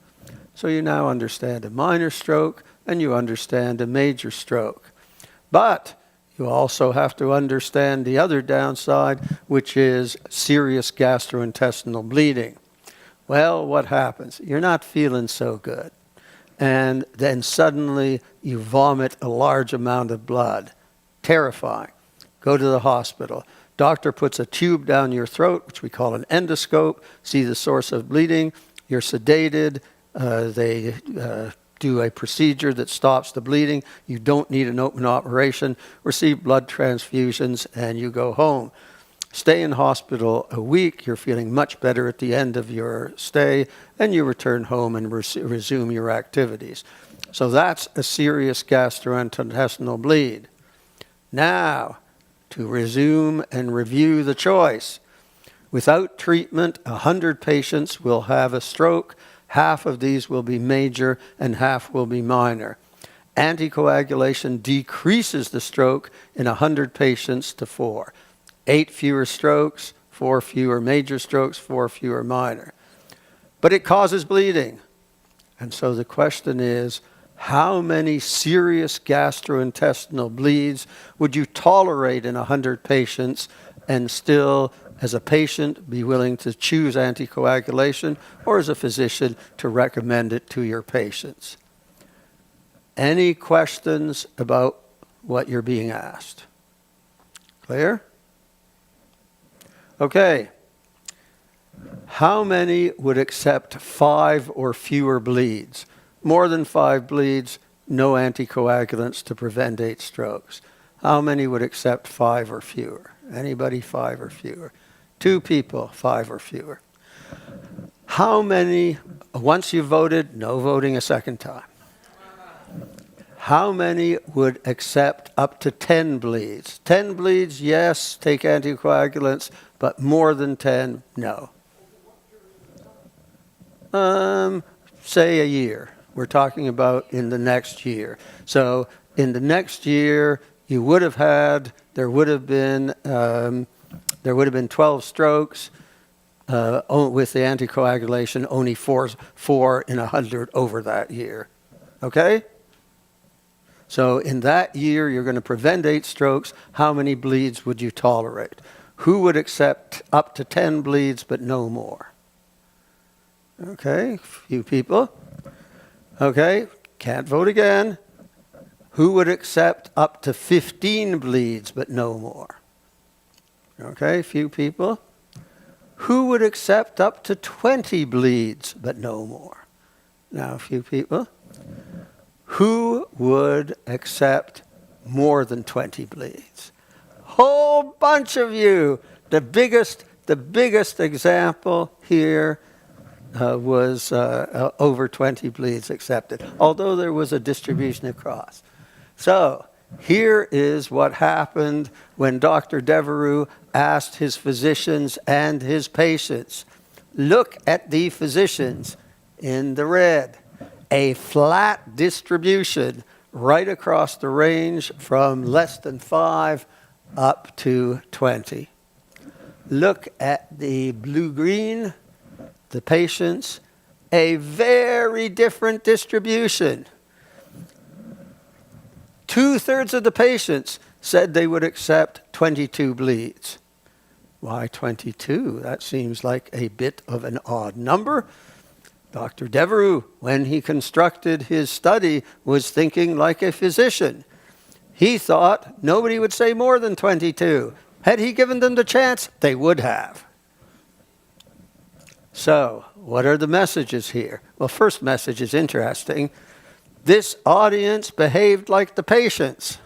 So you now understand a minor stroke and you understand a major stroke. But you also have to understand the other downside, which is serious gastrointestinal bleeding. Well, what happens? You're not feeling so good. And then suddenly you vomit a large amount of blood. Terrifying. Go to the hospital. Doctor puts a tube down your throat, which we call an endoscope, see the source of bleeding. You're sedated. They do a procedure that stops the bleeding. You don't need an open operation. Receive blood transfusions, and you go home. Stay in hospital a week. You're feeling much better at the end of your stay, and you return home and resume your activities. So that's a serious gastrointestinal bleed. Now, to resume and review the choice. Without treatment, 100 patients will have a stroke. Half of these will be major and half will be minor. Anticoagulation decreases the stroke in 100 patients to 4. 8 fewer strokes, 4 fewer major strokes, 4 fewer minor. But it causes bleeding. And so the question is, how many serious gastrointestinal bleeds would you tolerate in 100 patients and still, as a patient, be willing to choose anticoagulation, or as a physician to recommend it to your patients? Any questions about what you're being asked? Clear? Okay. How many would accept 5 or fewer bleeds? More than 5 bleeds, no anticoagulants to prevent 8 strokes. How many would accept 5 or fewer? Anybody 5 or fewer? 2 people, 5 or fewer. How many, once you voted, no voting a second time? How many would accept up to 10 bleeds? 10 bleeds, yes, take anticoagulants, but more than 10, no. Say a year. We're talking about in the next year. So in the next year, you would have had, there would have been 12 strokes with the anticoagulation, only 4 in 100 over that year. Okay? So in that year, you're going to prevent 8 strokes. How many bleeds would you tolerate? Who would accept up to 10 bleeds but no more? Okay, few people. Okay, can't vote again. Who would accept up to 15 bleeds but no more? Okay, few people. Who would accept up to 20 bleeds but no more? Now, a few people. Who would accept more than 20 bleeds. Whole bunch of you. The biggest example here was over 20 bleeds accepted, although there was a distribution across. So here is what happened when Dr. Devereux asked his physicians and his patients. Look at the physicians in the red. A flat distribution right across the range from less than 5 up to 20. Look at the blue-green, the patients, a very different distribution. 2/3 of the patients said they would accept 22 bleeds. Why 22? That seems like a bit of an odd number. Dr. Devereux, when he constructed his study, was thinking like a physician. He thought nobody would say more than 22. Had he given them the chance, they would have. So, what are the messages here? Well, first message is interesting. This audience behaved like the patients.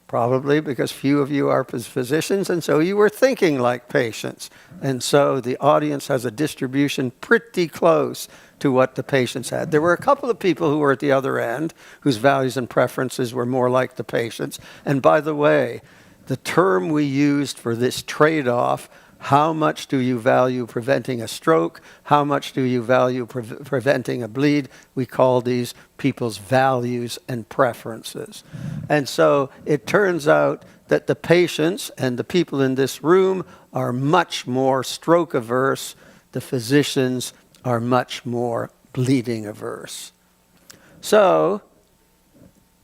Probably because few of you are physicians, and so you were thinking like patients. And so the audience has a distribution pretty close to what the patients had. There were a couple of people who were at the other end, whose values and preferences were more like the patients. And by the way, the term we used for this trade-off, how much do you value preventing a stroke? How much do you value preventing a bleed? We call these people's values and preferences. And so it turns out that the patients and the people in this room are much more stroke averse. The physicians are much more bleeding averse. So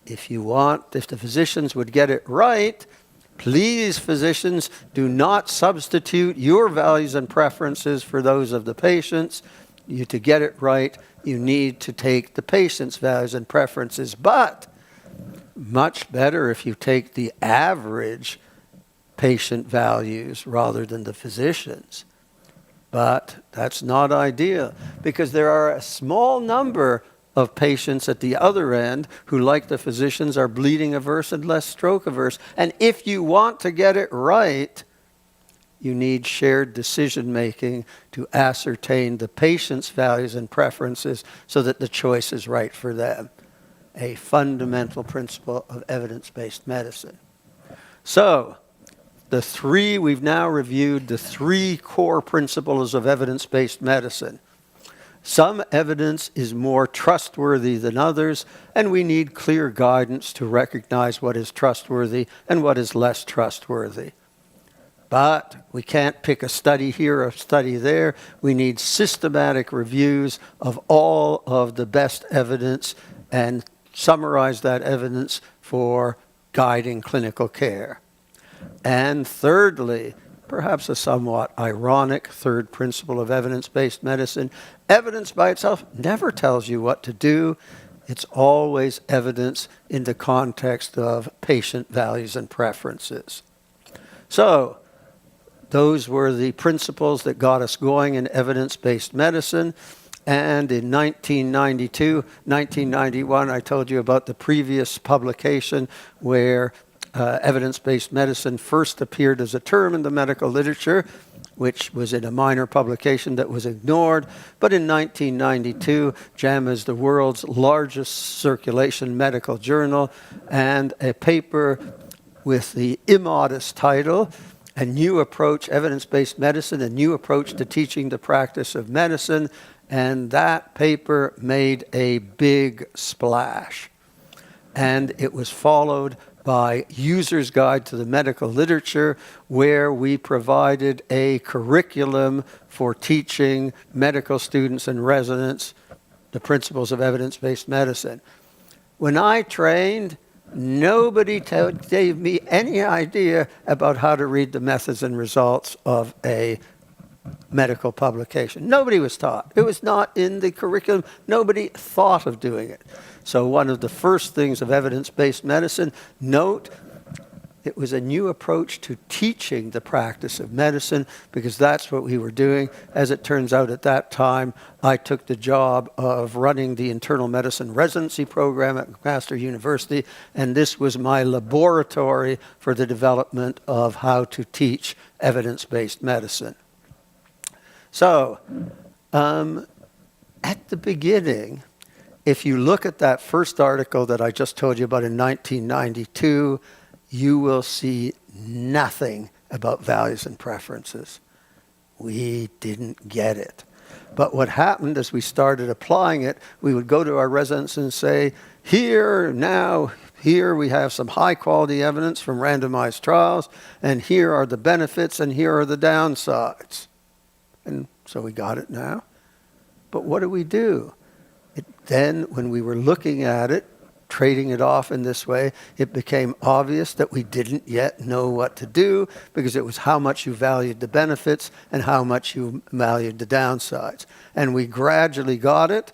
if the physicians would get it right, please, physicians, do not substitute your values and preferences for those of the patients. To get it right, you need to take the patient's values and preferences. But much better if you take the average patient values rather than the physicians. But that's not ideal because there are a small number of patients at the other end who, like the physicians, are bleeding averse and less stroke averse. And if you want to get it right, you need shared decision making to ascertain the patient's values and preferences so that the choice is right for them. A fundamental principle of evidence-based medicine. So, we've now reviewed the 3 core principles of evidence-based medicine. Some evidence is more trustworthy than others, and we need clear guidance to recognize what is trustworthy and what is less trustworthy. But we can't pick a study here or a study there. We need systematic reviews of all of the best evidence and summarize that evidence for guiding clinical care. And thirdly, perhaps a somewhat ironic third principle of evidence-based medicine, evidence by itself never tells you what to do. It's always evidence in the context of patient values and preferences. So, those were the principles that got us going in evidence-based medicine. And in 1992, 1991, I told you about the previous publication where evidence-based medicine first appeared as a term in the medical literature, which was in a minor publication that was ignored. But in 1992, JAMA is the world's largest circulation medical journal, and a paper with the immodest title, A New Approach, Evidence-Based Medicine, A New Approach to Teaching the Practice of Medicine, and that paper made a big splash. And it was followed by User's Guide to the Medical Literature, where we provided a curriculum for teaching medical students and residents the principles of evidence-based medicine. When I trained, nobody gave me any idea about how to read the methods and results of a medical publication. Nobody was taught. It was not in the curriculum. Nobody thought of doing it. So one of the first things of evidence-based medicine, note, It was a new approach to teaching the practice of medicine because that's what we were doing. As it turns out, at that time, I took the job of running the internal medicine residency program at McMaster University, and this was my laboratory for the development of how to teach evidence-based medicine. So, at the beginning, if you look at that first article that I just told you about in 1992, you will see nothing about values and preferences. We didn't get it. But what happened as we started applying it, we would go to our residents and say, here we have some high quality evidence from randomized trials, and here are the benefits and here are the downsides. And so we got it now. But what do? Then, when we were looking at it, trading it off in this way, it became obvious that we didn't yet know what to do because it was how much you valued the benefits and how much you valued the downsides. And we gradually got it.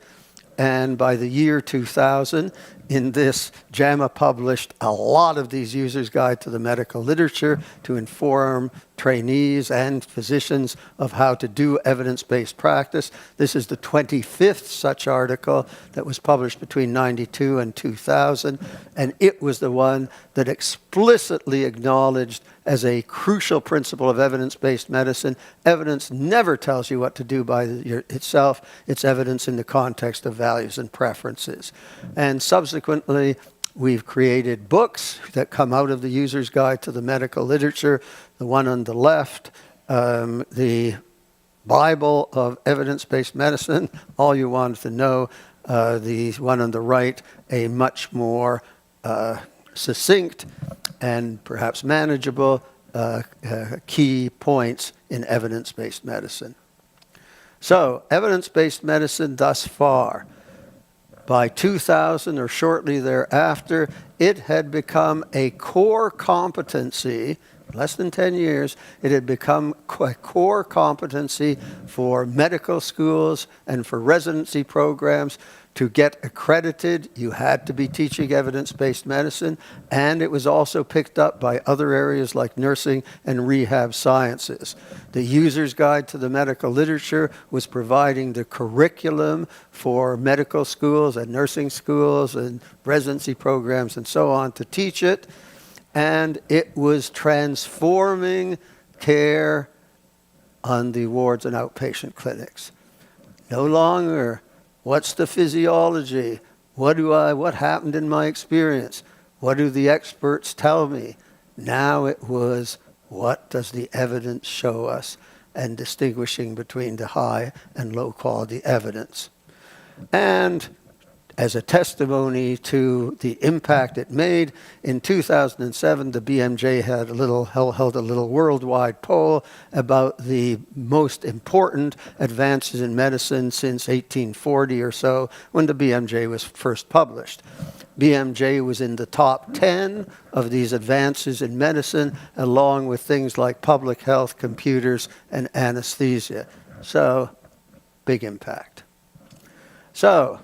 And by the year 2000, in this, JAMA published a lot of these users' guide to the medical literature to inform trainees and physicians of how to do evidence-based practice. This is the 25th such article that was published between 92 and 2000, and it was the one that explicitly acknowledged as a crucial principle of evidence-based medicine, evidence never tells you what to do by itself. It's evidence in the context of values and preferences. And subsequently, we've created books that come out of the User's Guide to the Medical Literature. The one on the left, the Bible of Evidence-Based Medicine, all you wanted to know. The one on the right, a much more succinct and perhaps manageable key points in evidence-based medicine. So, evidence-based medicine thus far. By 2000 or shortly thereafter, it had become a core competency, less than 10 years, it had become a core competency for medical schools and for residency programs. To get accredited, you had to be teaching evidence-based medicine, and it was also picked up by other areas like nursing and rehab sciences. The User's Guide to the Medical Literature was providing the curriculum for medical schools and nursing schools and residency programs and so on to teach it, and it was transforming care on the wards and outpatient clinics. No longer, what's the physiology? What happened in my experience? What do the experts tell me? Now it was, what does the evidence show us? And distinguishing between the high and low quality evidence. And as a testimony to the impact it made, in 2007, the BMJ held a little worldwide poll about the most important advances in medicine since 1840 or so, when the BMJ was first published. BMJ was in the top 10 of these advances in medicine, along with things like public health, computers, and anesthesia. So, big impact. So,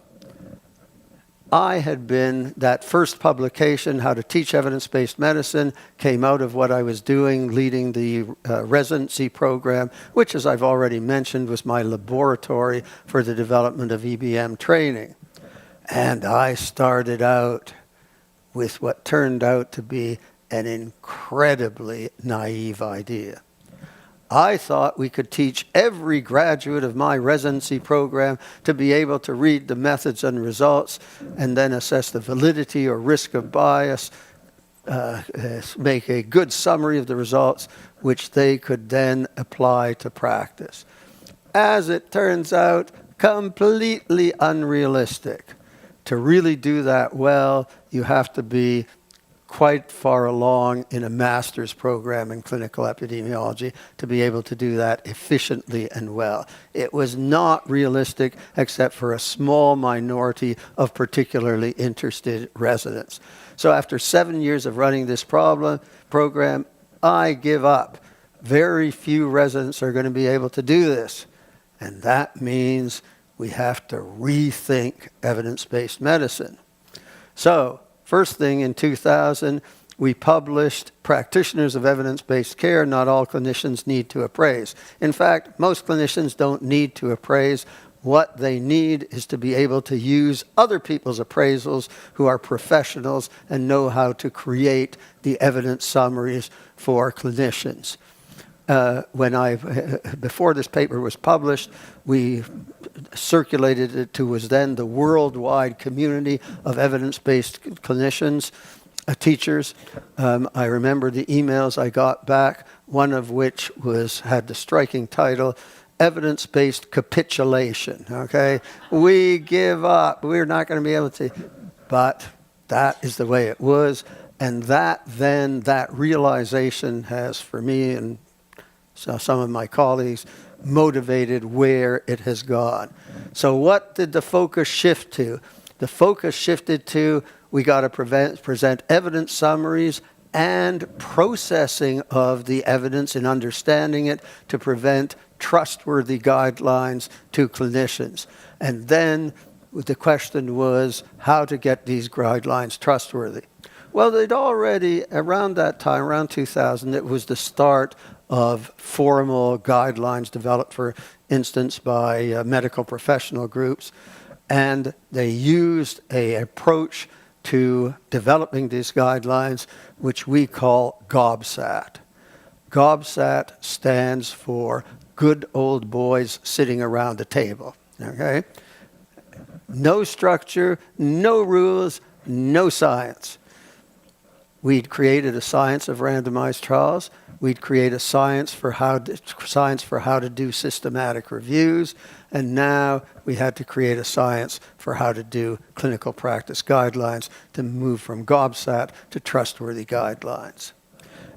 I had been, that first publication, How to Teach Evidence-Based Medicine, came out of what I was doing, leading the residency program, which, as I've already mentioned, was my laboratory for the development of EBM training. And I started out with what turned out to be an incredibly naive idea. I thought we could teach every graduate of my residency program to be able to read the methods and results and then assess the validity or risk of bias, make a good summary of the results, which they could then apply to practice. As it turns out, completely unrealistic. To really do that well, you have to be quite far along in a master's program in clinical epidemiology to be able to do that efficiently and well. It was not realistic except for a small minority of particularly interested residents. So after 7 years of running this program, I give up. Very few residents are going to be able to do this. And that means we have to rethink evidence-based medicine. So, first thing in 2000, we published Practitioners of Evidence-Based Care. Not all clinicians need to appraise. In fact, most clinicians don't need to appraise. What they need is to be able to use other people's appraisals who are professionals and know how to create the evidence summaries for clinicians. Before this paper was published, we circulated it to was then the worldwide community of evidence-based clinicians, teachers. I remember the emails I got back, one of which had the striking title, Evidence-Based Capitulation, okay? We give up. We're not going to be able to. But that is the way it was. And that realization has, for me and some of my colleagues, motivated where it has gone. So what did the focus shift to? The focus shifted to, we got to present evidence summaries and processing of the evidence and understanding it to prevent trustworthy guidelines to clinicians. And then the question was how to get these guidelines trustworthy. Well, they'd already, around that time, around 2000, it was the start of formal guidelines developed, for instance, by medical professional groups. And they used an approach to developing these guidelines, which we call GOBSAT. GOBSAT stands for Good Old Boys Sitting Around the Table, okay? No structure, no rules, no science. We'd created a science of randomized trials. We'd create a science for how to do systematic reviews. And now we had to create a science for how to do clinical practice guidelines to move from GOBSAT to trustworthy guidelines.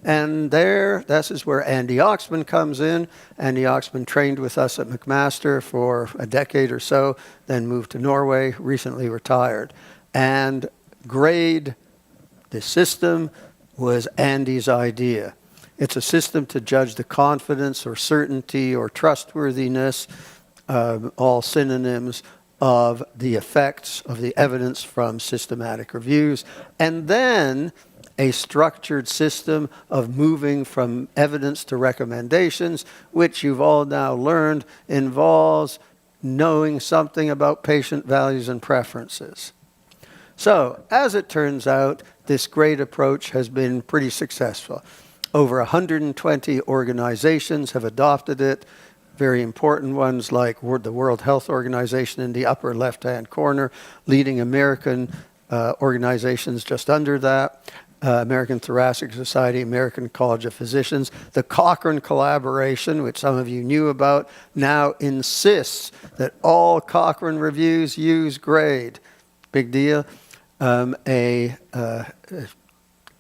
And this is where Andy Oxman comes in. Andy Oxman trained with us at McMaster for a decade or so, then moved to Norway, recently retired. And GRADE, the system, was Andy's idea. It's a system to judge the confidence or certainty or trustworthiness, all synonyms, of the effects of the evidence from systematic reviews. And then a structured system of moving from evidence to recommendations, which you've all now learned involves knowing something about patient values and preferences. So, as it turns out, this GRADE approach has been pretty successful. Over 120 organizations have adopted it. Very important ones like the World Health Organization in the upper left-hand corner, leading American organizations just under that. American Thoracic Society, American College of Physicians. The Cochrane collaboration, which some of you knew about, now insists that all Cochrane reviews use GRADE. Big deal. A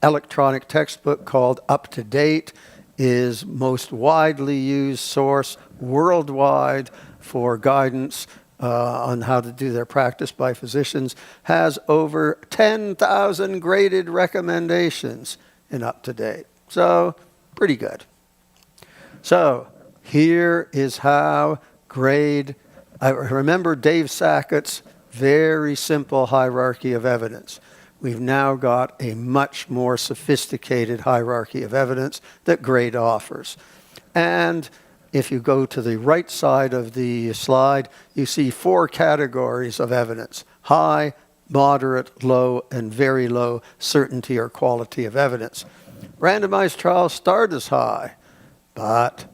electronic textbook called Up to Date is most widely used source worldwide for guidance on how to do their practice by physicians, has over 10,000 graded recommendations in Up to Date. So, pretty good. So, here is how GRADE, I remember Dave Sackett's very simple hierarchy of evidence. We've now got a much more sophisticated hierarchy of evidence that GRADE offers. And if you go to the right side of the slide, you see 4 categories of evidence: high, moderate, low, and very low certainty or quality of evidence. Randomized trials start as high, but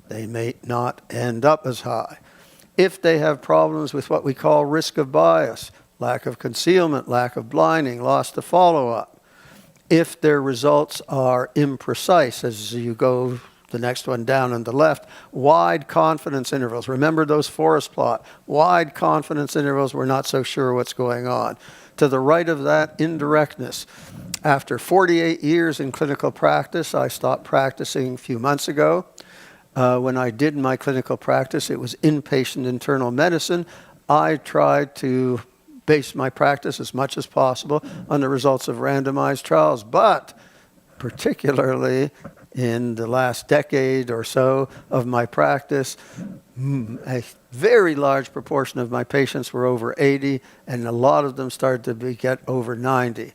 they may not end up as high. If they have problems with what we call risk of bias, lack of concealment, lack of blinding, loss to follow-up. If their results are imprecise, as you go the next one down on the left, wide confidence intervals. Remember those forest plot. Wide confidence intervals, we're not so sure what's going on. To the right of that, indirectness. After 48 years in clinical practice, I stopped practicing a few months ago. When I did my clinical practice, it was inpatient internal medicine. I tried to base my practice as much as possible on the results of randomized trials, but particularly in the last decade or so of my practice, a very large proportion of my patients were over 80, and a lot of them started to get over 90.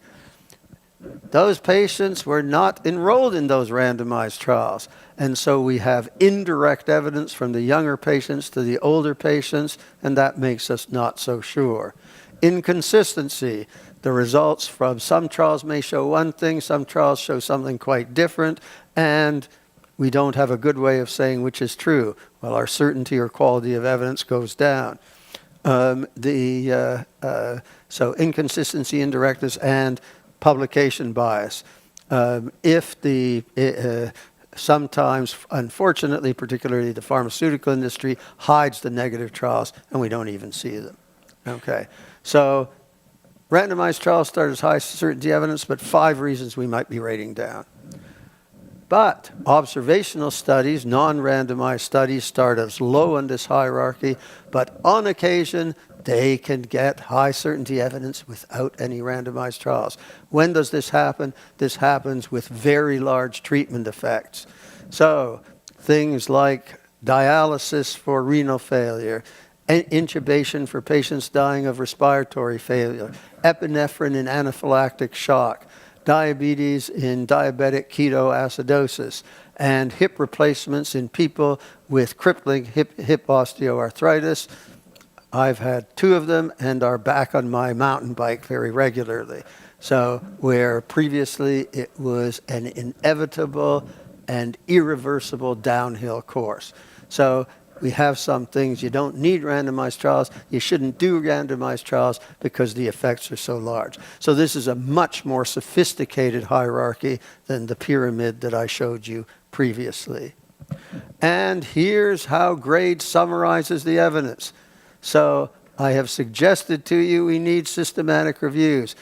Those patients were not enrolled in those randomized trials. And so we have indirect evidence from the younger patients to the older patients, and that makes us not so sure. Inconsistency. The results from some trials may show one thing, some trials show something quite different, and we don't have a good way of saying which is true. Well, our certainty or quality of evidence goes down. So inconsistency, indirectness, and publication bias. Sometimes, unfortunately, particularly the pharmaceutical industry, hides the negative trials, and we don't even see them. Okay, so randomized trials start as high certainty evidence, but 5 reasons we might be rating down. But observational studies, non-randomized studies, start as low on this hierarchy, but on occasion, they can get high certainty evidence without any randomized trials. When does this happen? This happens with very large treatment effects. So things like dialysis for renal failure, intubation for patients dying of respiratory failure, epinephrine in anaphylactic shock, diabetes in diabetic ketoacidosis, and hip replacements in people with crippling hip osteoarthritis. I've had 2 of them and are back on my mountain bike very regularly. So where previously it was an inevitable and irreversible downhill course. So we have some things you don't need randomized trials. You shouldn't do randomized trials because the effects are so large. So this is a much more sophisticated hierarchy than the pyramid that I showed you previously. And here's how GRADE summarizes the evidence. So I have suggested to you we need systematic reviews.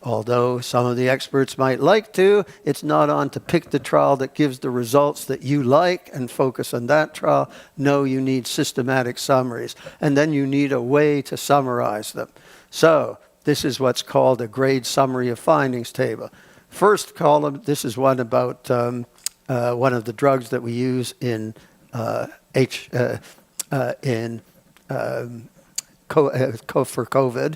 Although some of the experts might like to, it's not on to pick the trial that gives the results that you like and focus on that trial. No, you need systematic summaries. And then you need a way to summarize them. So this is what's called a GRADE summary of findings table. First column, this is one about one of the drugs that we use for COVID.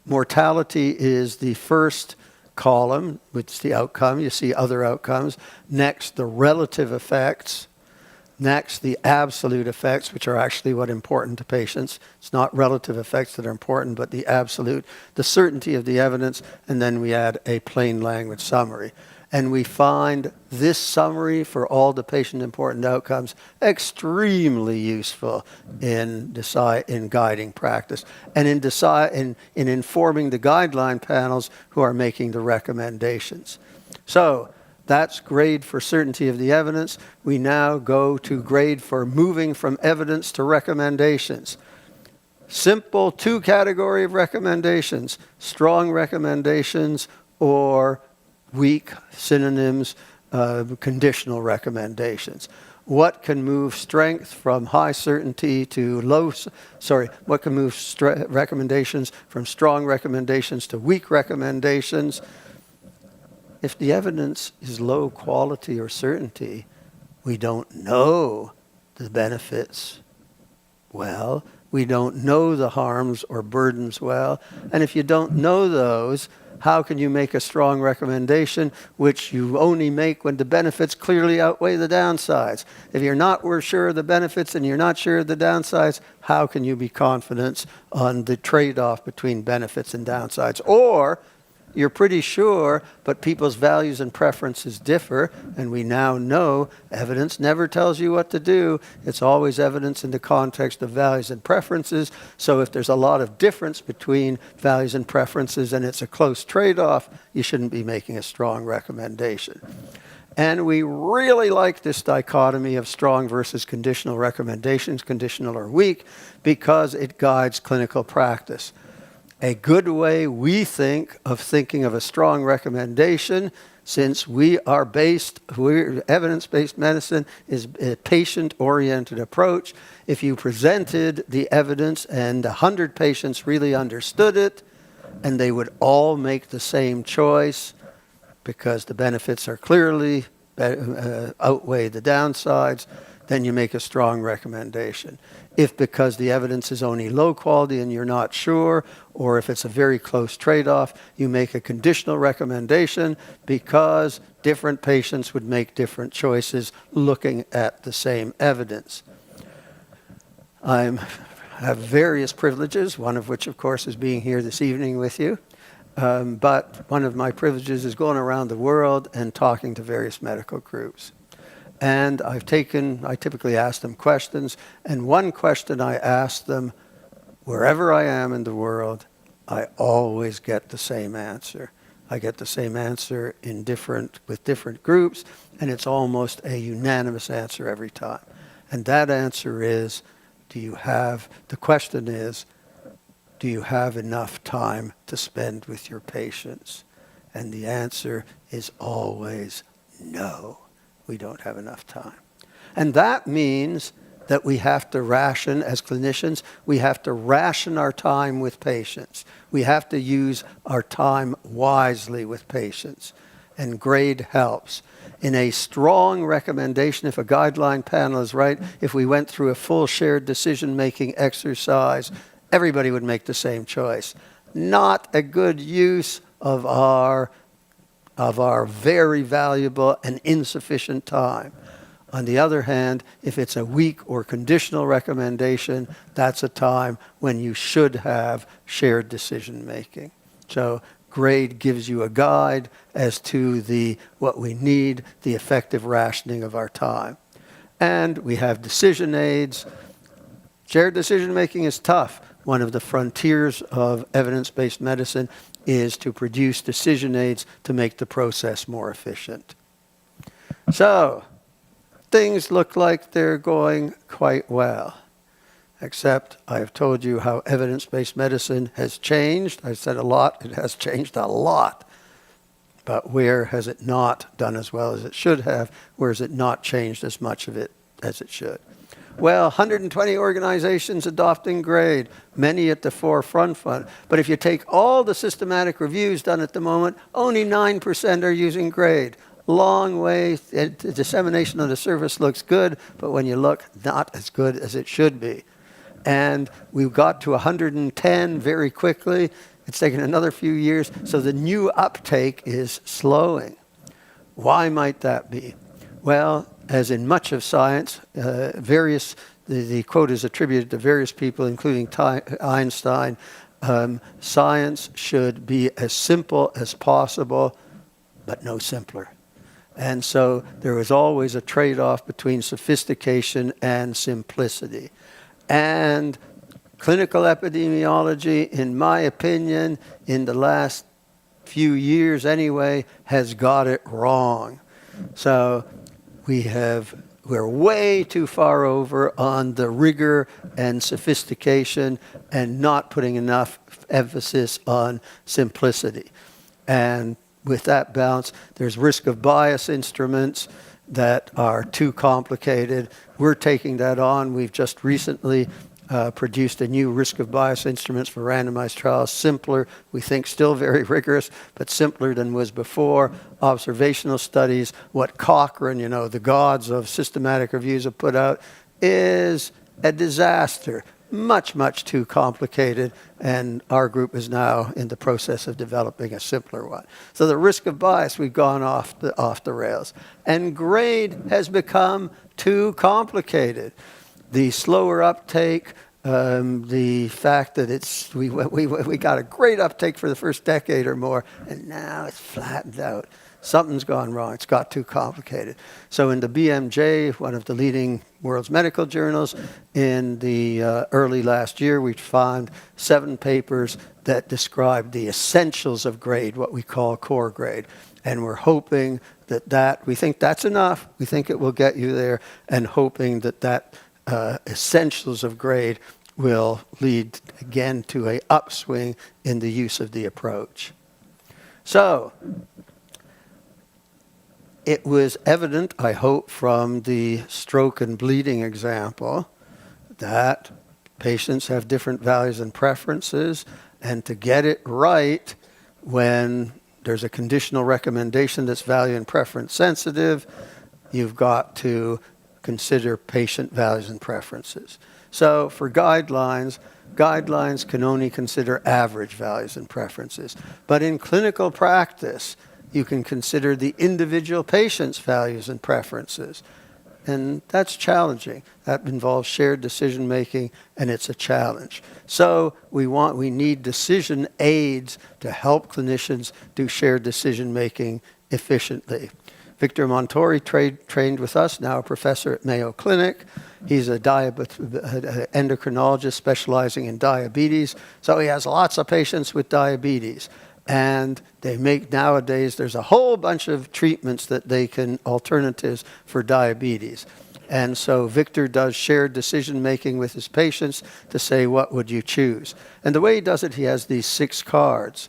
Mortality is the first column, which is the outcome. You see other outcomes. Next, the relative effects. Next, the absolute effects, which are actually what are important to patients. It's not relative effects that are important, but the absolute, the certainty of the evidence, and then we add a plain language summary. And we find this summary for all the patient-important outcomes extremely useful in guiding practice and in informing the guideline panels who are making the recommendations. So that's GRADE for certainty of the evidence. We now go to GRADE for moving from evidence to recommendations. Simple 2-category of recommendations, strong recommendations or weak synonyms, conditional recommendations. What can move strength from high certainty to what can move recommendations from strong recommendations to weak recommendations? If the evidence is low quality or certainty, we don't know the benefits well, we don't know the harms or burdens well, and if you don't know those, how can you make a strong recommendation, which you only make when the benefits clearly outweigh the downsides? If you're not sure of the benefits and you're not sure of the downsides, how can you be confident on the trade-off between benefits and downsides? Or you're pretty sure, but people's values and preferences differ, and we now know evidence never tells you what to do. It's always evidence in the context of values and preferences. So if there's a lot of difference between values and preferences and it's a close trade-off, you shouldn't be making a strong recommendation. And we really like this dichotomy of strong versus conditional recommendations, conditional or weak, because it guides clinical practice. A good way, we think, of thinking of a strong recommendation, since evidence-based medicine is a patient-oriented approach. If you presented the evidence and 100 patients really understood it, and they would all make the same choice because the benefits are clearly outweigh the downsides, then you make a strong recommendation. If because the evidence is only low quality and you're not sure, or if it's a very close trade-off, you make a conditional recommendation because different patients would make different choices looking at the same evidence. I have various privileges, one of which, of course, is being here this evening with you. But one of my privileges is going around the world and talking to various medical groups. And I typically ask them questions, and one question I ask them, wherever I am in the world, I always get the same answer. I get the same answer with different groups, and it's almost a unanimous answer every time. And that answer is, the question is, do you have enough time to spend with your patients? And the answer is always no. We don't have enough time. And that means that we have to ration, as clinicians, we have to ration our time with patients. We have to use our time wisely with patients. And grade helps. In a strong recommendation, if a guideline panel is right, if we went through a full shared decision-making exercise, everybody would make the same choice. Not a good use of our very valuable and insufficient time. On the other hand, if it's a weak or conditional recommendation, that's a time when you should have shared decision making. So grade gives you a guide as to what we need, the effective rationing of our time. And we have decision aids. Shared decision making is tough. One of the frontiers of evidence-based medicine is to produce decision aids to make the process more efficient. So, things look like they're going quite well, except I've told you how evidence-based medicine has changed. I've said a lot, it has changed a lot. But where has it not done as well as it should have? Where has it not changed as much of it as it should? Well, 120 organizations adopting grade, many at the forefront. But if you take all the systematic reviews done at the moment, only 9% are using grade. Long way, the dissemination of the service looks good, but when you look, not as good as it should be. And we got to 110 very quickly. It's taken another few years, so the new uptake is slowing. Why might that be? Well, as in much of science, the quote is attributed to various people, including Einstein, science should be as simple as possible, but no simpler. And so there was always a trade-off between sophistication and simplicity. And clinical epidemiology, in my opinion, in the last few years anyway, has got it wrong. So we're way too far over on the rigor and sophistication and not putting enough emphasis on simplicity. And with that balance, there's risk of bias instruments that are too complicated. We're taking that on. We've just recently produced a new risk of bias instruments for randomized trials, simpler, we think still very rigorous, but simpler than was before. Observational studies, what Cochrane, the gods of systematic reviews have put out, is a disaster. Much, much too complicated, and our group is now in the process of developing a simpler one. So the risk of bias, we've gone off the rails. And grade has become too complicated. The slower uptake, the fact that we got a great uptake for the first decade or more, and now it's flattened out. Something's gone wrong. It's got too complicated. So in the BMJ, one of the leading world's medical journals, in the early last year, we found 7 papers that describe the essentials of grade, what we call core grade. And we're hoping that we think that's enough. We think it will get you there, and hoping that essentials of grade will lead again to an upswing in the use of the approach. So it was evident, I hope, from the stroke and bleeding example that patients have different values and preferences, and to get it right when there's a conditional recommendation that's value and preference sensitive, you've got to consider patient values and preferences. So for guidelines can only consider average values and preferences. But in clinical practice, you can consider the individual patient's values and preferences. And that's challenging. That involves shared decision making, and it's a challenge. So we need decision aids to help clinicians do shared decision making efficiently. Victor Montori trained with us, now a professor at Mayo Clinic. He's an endocrinologist specializing in diabetes. So he has lots of patients with diabetes. And nowadays, there's a whole bunch of treatments that alternatives for diabetes. And so Victor does shared decision making with his patients to say, what would you choose? And the way he does it, he has these 6 cards.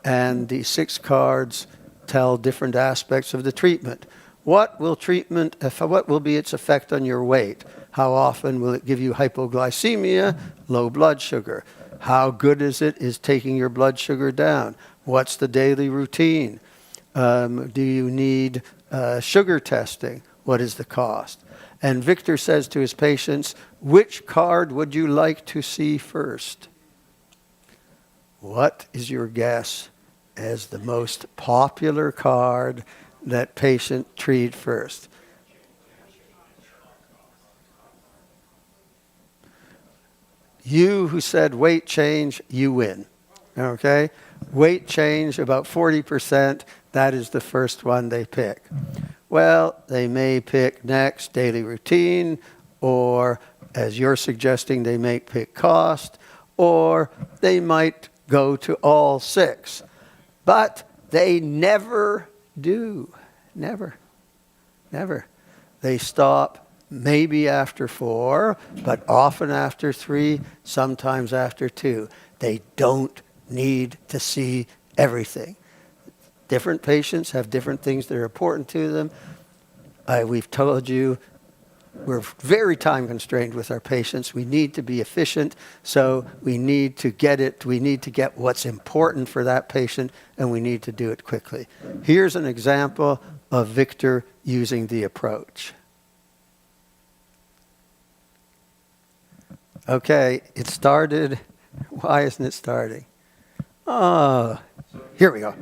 And these 6 cards tell different aspects of the treatment. What will be its effect on your weight? How often will it give you hypoglycemia, low blood sugar? How good is taking your blood sugar down? What's the daily routine? Do you need sugar testing? What is the cost? And Victor says to his patients, which card would you like to see first? What is your guess as the most popular card that patient treat first? You who said weight change, you win. Okay? Weight change, about 40%, that is the first one they pick. Well, they may pick next daily routine, or as you're suggesting, they may pick cost, or they might go to all 6. But they never do. Never. They stop maybe after 4, but often after 3, sometimes after 2. They don't need to see everything. Different patients have different things that are important to them. We've told you we're very time constrained with our patients. We need to be efficient, so we need to get what's important for that patient, and we need to do it quickly. Here's an example of Victor using the approach. Okay, it started. Why isn't it starting? Oh, here we go.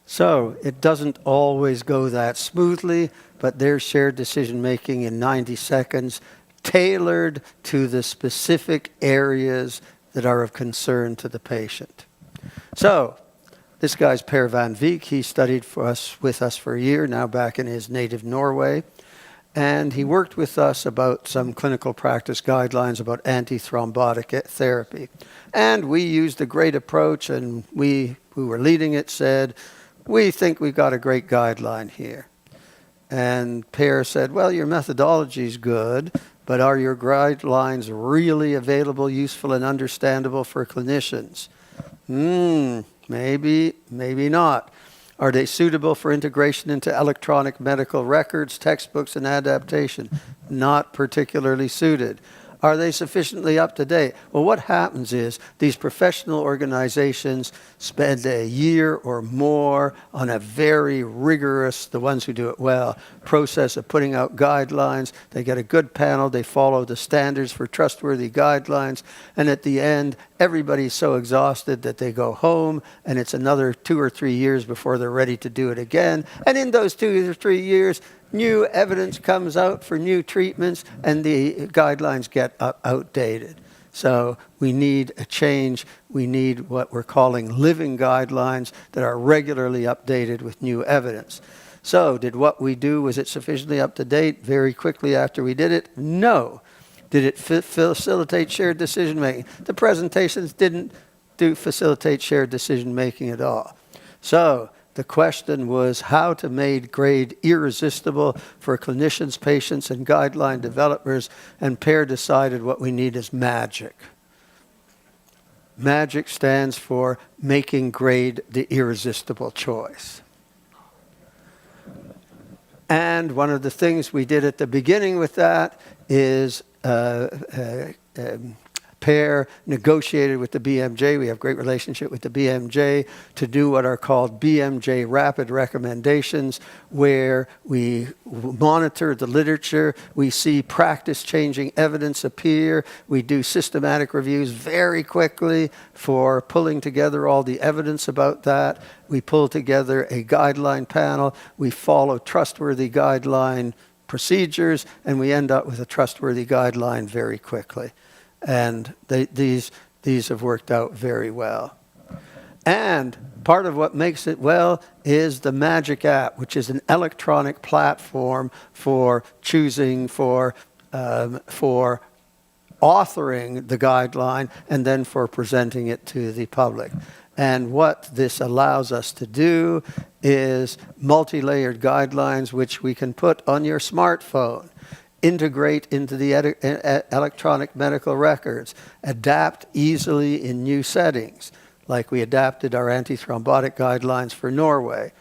So it doesn't always go that smoothly, but there's shared decision making in 90 seconds, tailored to the specific areas that are of concern to the patient. So this guy's Per Van Veek. He studied with us for a year, now back in his native Norway. And he worked with us about some clinical practice guidelines about antithrombotic therapy. And we used a great approach, and we who were leading it said, we think we've got a great guideline here. And Per said, well, your methodology is good, but are your guidelines really available, useful, and understandable for clinicians? Maybe not. Are they suitable for integration into electronic medical records, textbooks, and adaptation? Not particularly suited. Are they sufficiently up to date? Well, what happens is these professional organizations spend a year or more on a very rigorous, the ones who do it well, process of putting out guidelines. They get a good panel. They follow the standards for trustworthy guidelines. And at the end, everybody's so exhausted that they go home, and it's another 2 or 3 years before they're ready to do it again. And in those 2 or 3 years, new evidence comes out for new treatments, and the guidelines get outdated. So we need a change. We need what we're calling living guidelines that are regularly updated with new evidence. So did what we do, was it sufficiently up to date very quickly after we did it? No. Did it facilitate shared decision making? The presentations didn't facilitate shared decision making at all. So the question was how to make grade irresistible for clinicians, patients, and guideline developers, and PAIR decided what we need is magic. Magic stands for making grade the irresistible choice. And one of the things we did at the beginning with that is PAIR negotiated with the BMJ. We have great relationship with the BMJ to do what are called BMJ rapid recommendations, where we monitor the literature, we see practice-changing evidence appear, we do systematic reviews very quickly for pulling together all the evidence about that. We pull together a guideline panel, we follow trustworthy guideline procedures, and we end up with a trustworthy guideline very quickly. And these have worked out very well. And part of what makes it well is the Magic app, which is an electronic platform for choosing, for authoring the guideline, and then for presenting it to the public. And what this allows us to do is multi-layered guidelines, which we can put on your smartphone, integrate into the electronic medical records, adapt easily in new settings, like we adapted our antithrombotic guidelines for Norway.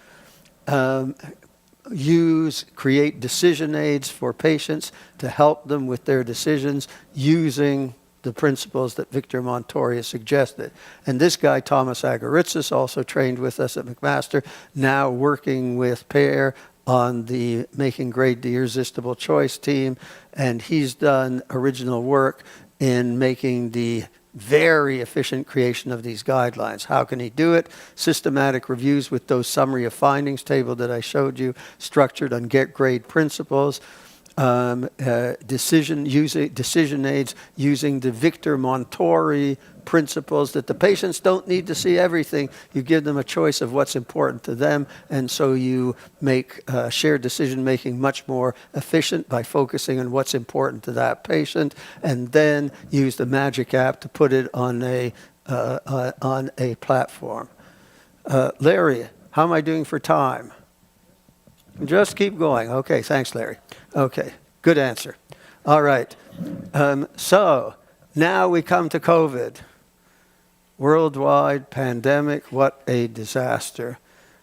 Create decision aids for patients to help them with their decisions using the principles that Victor Montoya suggested. And this guy, Thomas Agaritzis, also trained with us at McMaster, now working with PAIR on the Making Grade the Irresistible Choice team, and he's done original work in making the very efficient creation of these guidelines. How can he do it? Systematic reviews with those summary of findings table that I showed you, structured on grade principles, decision aids using the Victor Montori principles that the patients don't need to see everything. You give them a choice of what's important to them, and so you make shared decision making much more efficient by focusing on what's important to that patient, and then use the Magic app to put it on a platform. Larry, how am I doing for time? Just keep going. Okay, thanks, Larry. Okay, good answer. All right. So now we come to COVID. Worldwide pandemic, what a disaster.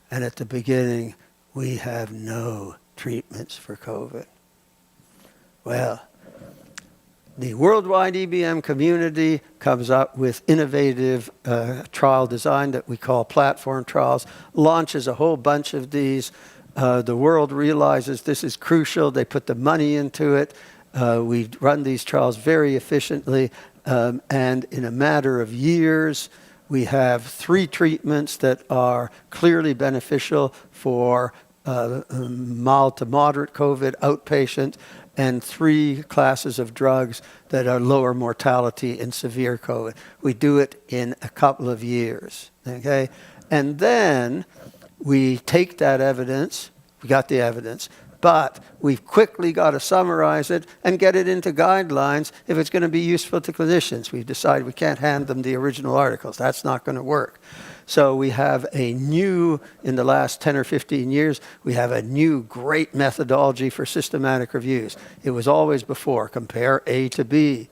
And at the beginning, we have no treatments for COVID. Well, the worldwide EBM community comes up with innovative trial design that we call platform trials, launches a whole bunch of these. The world realizes this is crucial. They put the money into it. We run these trials very efficiently. And in a matter of years, we have 3 treatments that are clearly beneficial for mild to moderate COVID outpatient, and 3 classes of drugs that are lower mortality in severe COVID. We do it in a couple of years, okay? And then we take that evidence, we got the evidence, but we've quickly got to summarize it and get it into guidelines if it's going to be useful to clinicians. We've decided we can't hand them the original articles. That's not going to work. So we have a new, in the last 10 or 15 years, we have a new great methodology for systematic reviews. It was always before, compare A to B.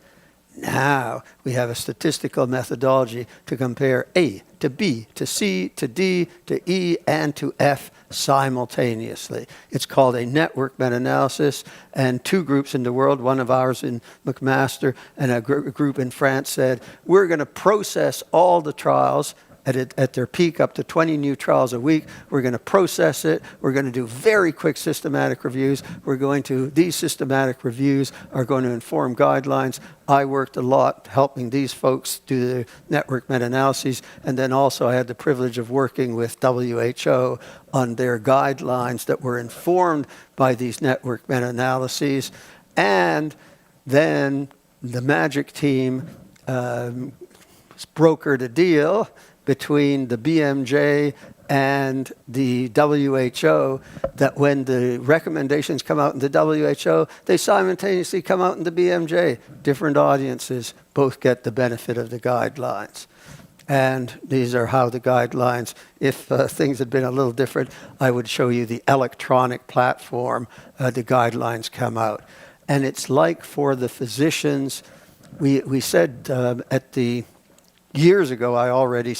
Now we have a statistical methodology to compare A to B, to C, to D, to E, and to F simultaneously. It's called a network meta-analysis, and two groups in the world, one of ours in McMaster and a group in France, said, we're going to process all the trials at their peak, up to 20 new trials a week. We're going to process it. We're going to do very quick systematic reviews. These systematic reviews are going to inform guidelines. I worked a lot helping these folks do the network meta-analyses, and then also I had the privilege of working with WHO on their guidelines that were informed by these network meta-analyses. And then the MAGIC team brokered a deal between the BMJ and the WHO, that when the recommendations come out in the WHO, they simultaneously come out in the BMJ. Different audiences both get the benefit of the guidelines. And these are how the guidelines, if things had been a little different, I would show you the electronic platform the guidelines come out. And it's like for the physicians, we said at the years ago, I already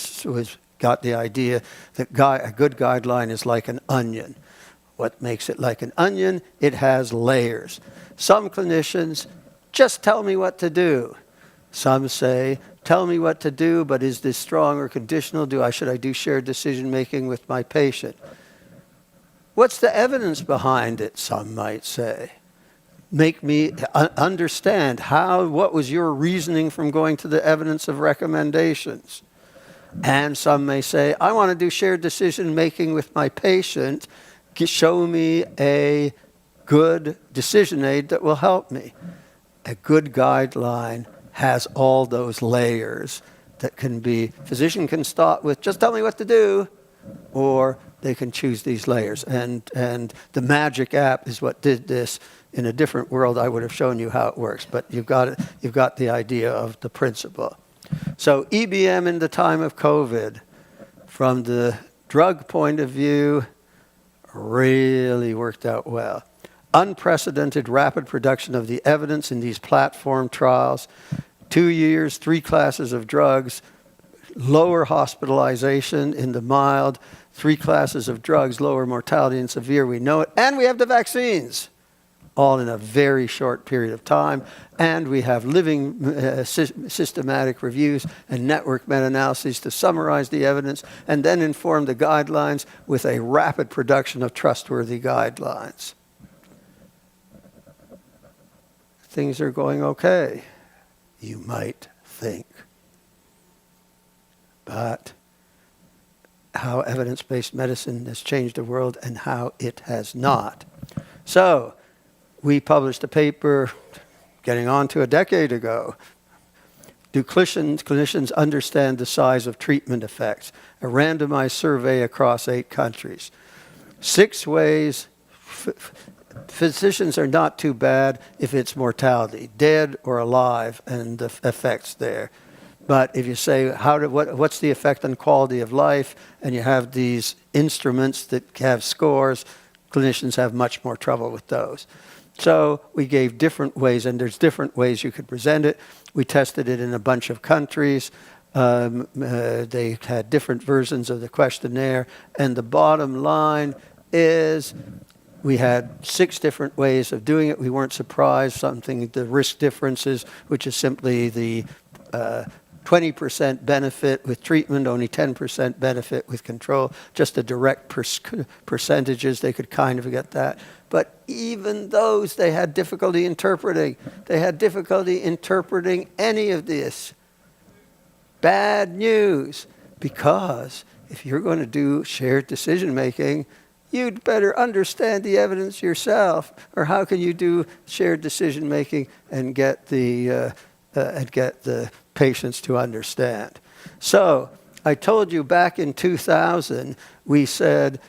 got the idea that a good guideline is like an onion. What makes it like an onion? It has layers. Some clinicians, just tell me what to do. Some say, tell me what to do, but is this strong or conditional? Should I do shared decision making with my patient? What's the evidence behind it? Some might say. Make me understand what was your reasoning from going to the evidence of recommendations? And some may say, I want to do shared decision making with my patient. Show me a good decision aid that will help me. A good guideline has all those layers that physician can start with, just tell me what to do, or they can choose these layers. And the MAGIC app is what did this. In a different world, I would have shown you how it works, but you've got the idea of the principle. So EBM in the time of COVID, from the drug point of view, really worked out well. Unprecedented rapid production of the evidence in these platform trials. 2 years, 3 classes of drugs, lower hospitalization in the mild, 3 classes of drugs, lower mortality in severe, we know it, and we have the vaccines. All in a very short period of time, and we have living systematic reviews and network meta-analyses to summarize the evidence and then inform the guidelines with a rapid production of trustworthy guidelines. Things are going okay, you might think. But how evidence-based medicine has changed the world and how it has not. So, we published a paper getting on to a decade ago. Do clinicians understand the size of treatment effects? A randomized survey across 8 countries. 6 ways physicians are not too bad if it's mortality, dead or alive, and the effects there. But if you say, what's the effect on quality of life, and you have these instruments that have scores, clinicians have much more trouble with those. So we gave different ways, and there's different ways you could present it. We tested it in a bunch of countries. They had different versions of the questionnaire. And the bottom line is we had 6 different ways of doing it. We weren't surprised. The risk differences, which is simply the 20% benefit with treatment, only 10% benefit with control, just the direct percentages, they could kind of get that. But even those, they had difficulty interpreting. They had difficulty interpreting any of this. Bad news, because if you're going to do shared decision making, you'd better understand the evidence yourself, or how can you do shared decision making and get the patients to understand? So I told you back in 2000, we said,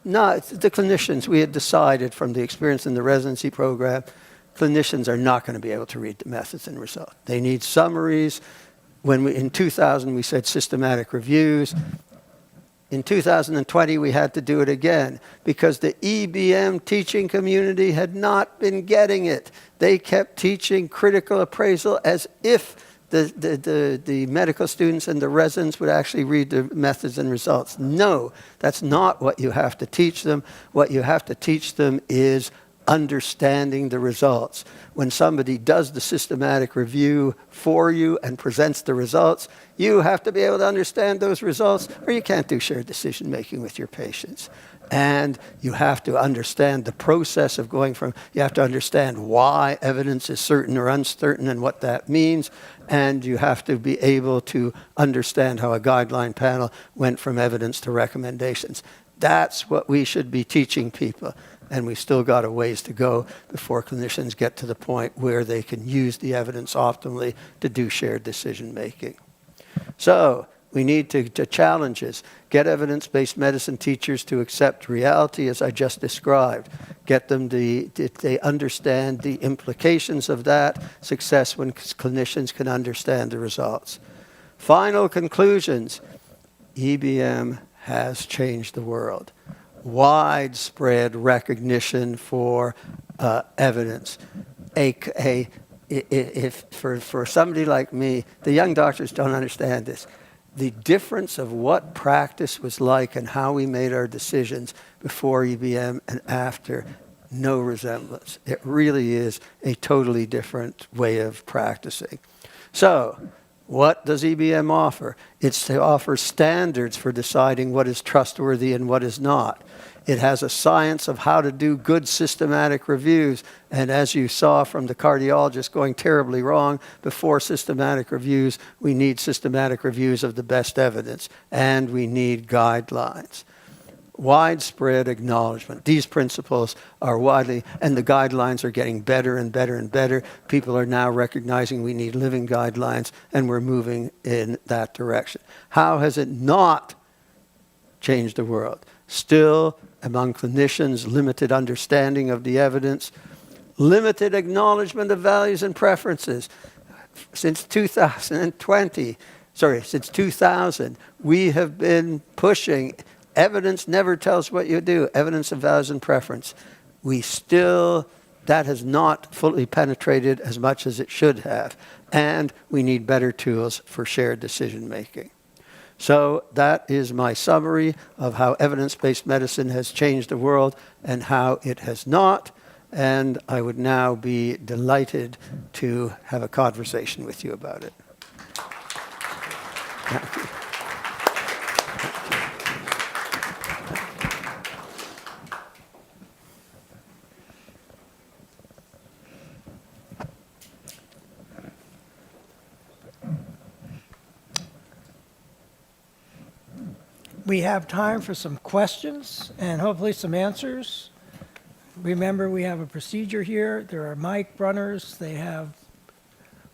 the clinicians, we had decided from the experience in the residency program, clinicians are not going to be able to read the methods and results. They need summaries. In 2000, we said systematic reviews. In 2020, we had to do it again because the EBM teaching community had not been getting it. They kept teaching critical appraisal as if the medical students and the residents would actually read the methods and results. No, that's not what you have to teach them. What you have to teach them is understanding the results. When somebody does the systematic review for you and presents the results, you have to be able to understand those results, or you can't do shared decision making with your patients. And you have to understand the process of going from, you have to understand why evidence is certain or uncertain and what that means. And you have to be able to understand how a guideline panel went from evidence to recommendations. That's what we should be teaching people. And we've still got a ways to go before clinicians get to the point where they can use the evidence optimally to do shared decision making. So we need to challenges. Get evidence-based medicine teachers to accept reality as I just described. Get them they understand the implications of that success when clinicians can understand the results. Final conclusions. EBM has changed the world. Widespread recognition for evidence. For somebody like me, the young doctors don't understand this. The difference of what practice was like and how we made our decisions before EBM and after, no resemblance. It really is a totally different way of practicing. So, what does EBM offer? It's to offer standards for deciding what is trustworthy and what is not. It has a science of how to do good systematic reviews. And as you saw from the cardiologist going terribly wrong, before systematic reviews, we need systematic reviews of the best evidence. And we need guidelines. Widespread acknowledgement. These principles are widely, and the guidelines are getting better and better and better. People are now recognizing we need living guidelines, and we're moving in that direction. How has it not changed the world? Still, among clinicians, limited understanding of the evidence, limited acknowledgement of values and preferences. Since 2000, we have been pushing evidence never tells what you do, evidence of values and preference. That has not fully penetrated as much as it should have. And we need better tools for shared decision making. So that is my summary of how evidence-based medicine has changed the world and how it has not. And I would now be delighted to have a conversation with you about it. Thank you. We have time for some questions and hopefully some answers. Remember, we have a procedure here. There are mic runners. They have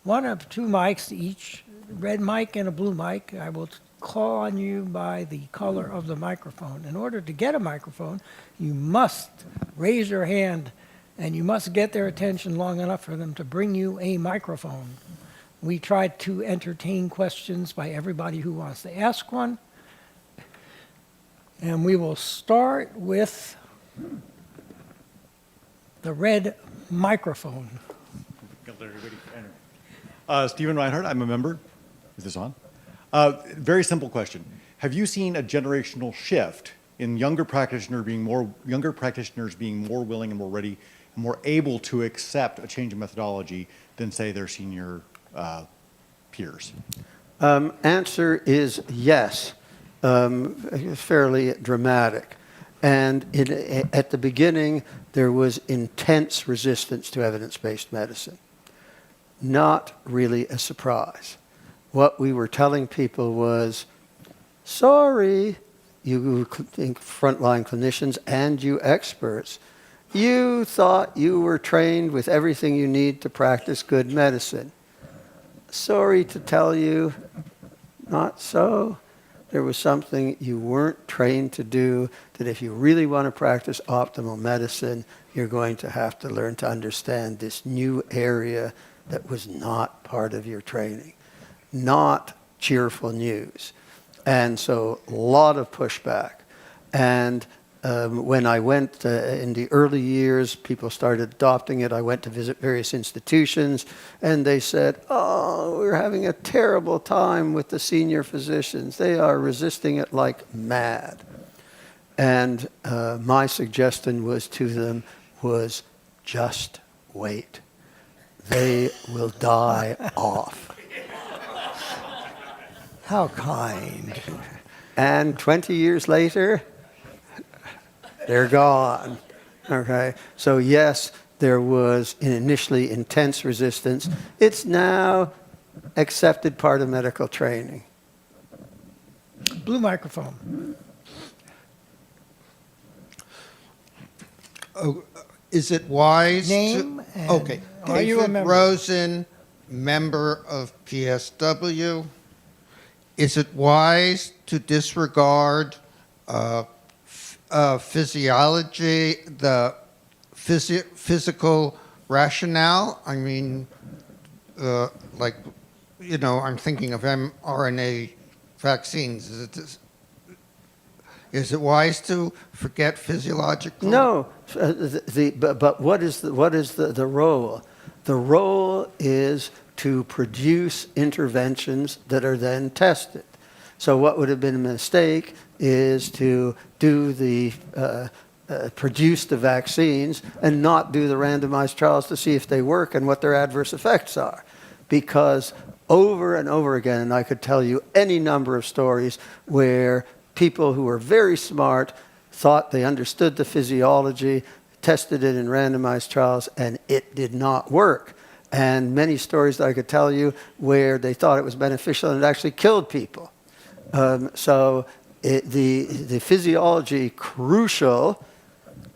one of two mics each, red mic and a blue mic. I will call on you by the color of the microphone. In order to get a microphone, you must raise your hand and you must get their attention long enough for them to bring you a microphone. We try to entertain questions by everybody who wants to ask one. And we will start with the red microphone. Stephen Reinhardt, I'm a member. Is this on? Very simple question. Have you seen a generational shift in younger practitioners being more willing and more ready and more able to accept a change in methodology than, say, their senior peers? Answer is yes. Fairly dramatic. And at the beginning, there was intense resistance to evidence-based medicine. Not really a surprise. What we were telling people was, sorry, you frontline clinicians and you experts, you thought you were trained with everything you need to practice good medicine. Sorry to tell you, not so. There was something you weren't trained to do, that if you really want to practice optimal medicine, you're going to have to learn to understand this new area that was not part of your training. Not cheerful news. And so a lot of pushback. And when I went in the early years, people started adopting it. I went to visit various institutions, and they said, oh, we're having a terrible time with the senior physicians. They are resisting it like mad. And my suggestion to them was, just wait. They will die off. How kind. And 20 years later, they're gone. Okay? So yes, there was initially intense resistance. It's now accepted part of medical training. Blue microphone. Oh, is it wise Name to... and Okay. are you a David member? Rosen, member of PSW. Is it wise to disregard physiology, the physical rationale? I mean, like, you know, I'm thinking of mRNA vaccines. Is it wise to forget physiological? No, but what is the role? The role is to produce interventions that are then tested. So what would have been a mistake is to do produce the vaccines and not do the randomized trials to see if they work and what their adverse effects are. Because over and over again, and I could tell you any number of stories where people who were very smart thought they understood the physiology, tested it in randomized trials, and it did not work. And many stories that I could tell you where they thought it was beneficial and it actually killed people. So the physiology, crucial,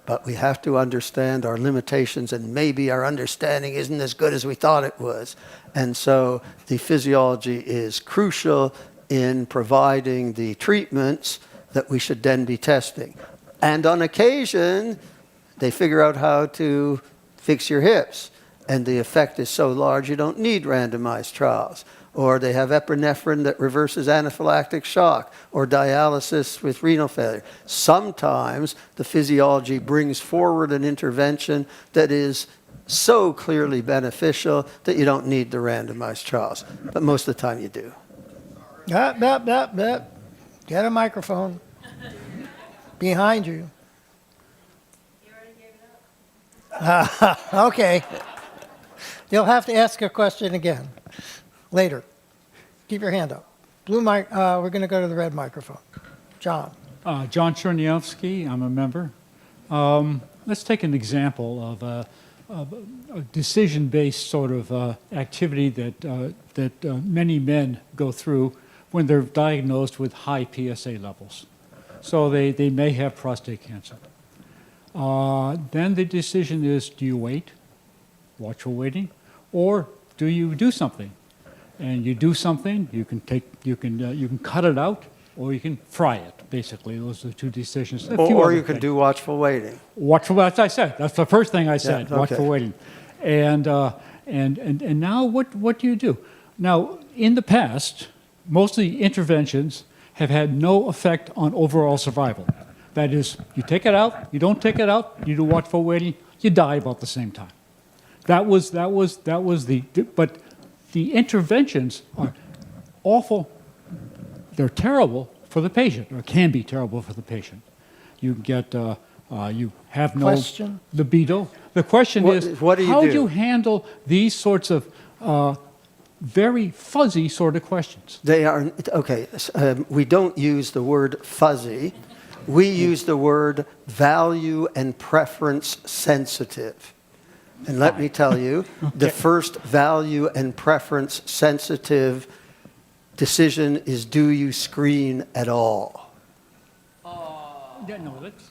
but we have to understand our limitations, and maybe our understanding isn't as good as we thought it was. And so the physiology is crucial in providing the treatments that we should then be testing. And on occasion, they figure out how to fix your hips, and the effect is so large you don't need randomized trials. Or they have epinephrine that reverses anaphylactic shock, or dialysis with renal failure. Sometimes the physiology brings forward an intervention that is so clearly beneficial that you don't need the randomized trials. But most of the time you do. Get a microphone. Behind you. You already gave it up. Okay. You'll have to ask a question again later. Keep your hand up. Blue mic. We're going to go to the red microphone. John. John Chernyavsky, I'm a member. Let's take an example of a decision-based sort of activity that many men go through when they're diagnosed with high PSA levels. So they may have prostate cancer. Then the decision is, do you wait, watchful waiting, or do you do something? And you do something, you can cut it out, or you can fry it. Basically, those are the two decisions. Or you can do watchful waiting. Watchful, as I said, that's the first thing I said. Yeah, okay. Watchful waiting, and now what do you do? Now, in the past, most of the interventions have had no effect on overall survival. That is, you take it out, you don't take it out, you do watchful waiting, you die about the same time. But the interventions are awful. They're terrible for the patient, or can be terrible for the patient. You get, you have no Question? libido. The question is, what do you how do? do you handle these sorts of very fuzzy sort of questions? They are, okay, we don't use the word fuzzy. We use the word value and preference sensitive. And let me tell you, the first value and preference sensitive decision is, do you screen at all?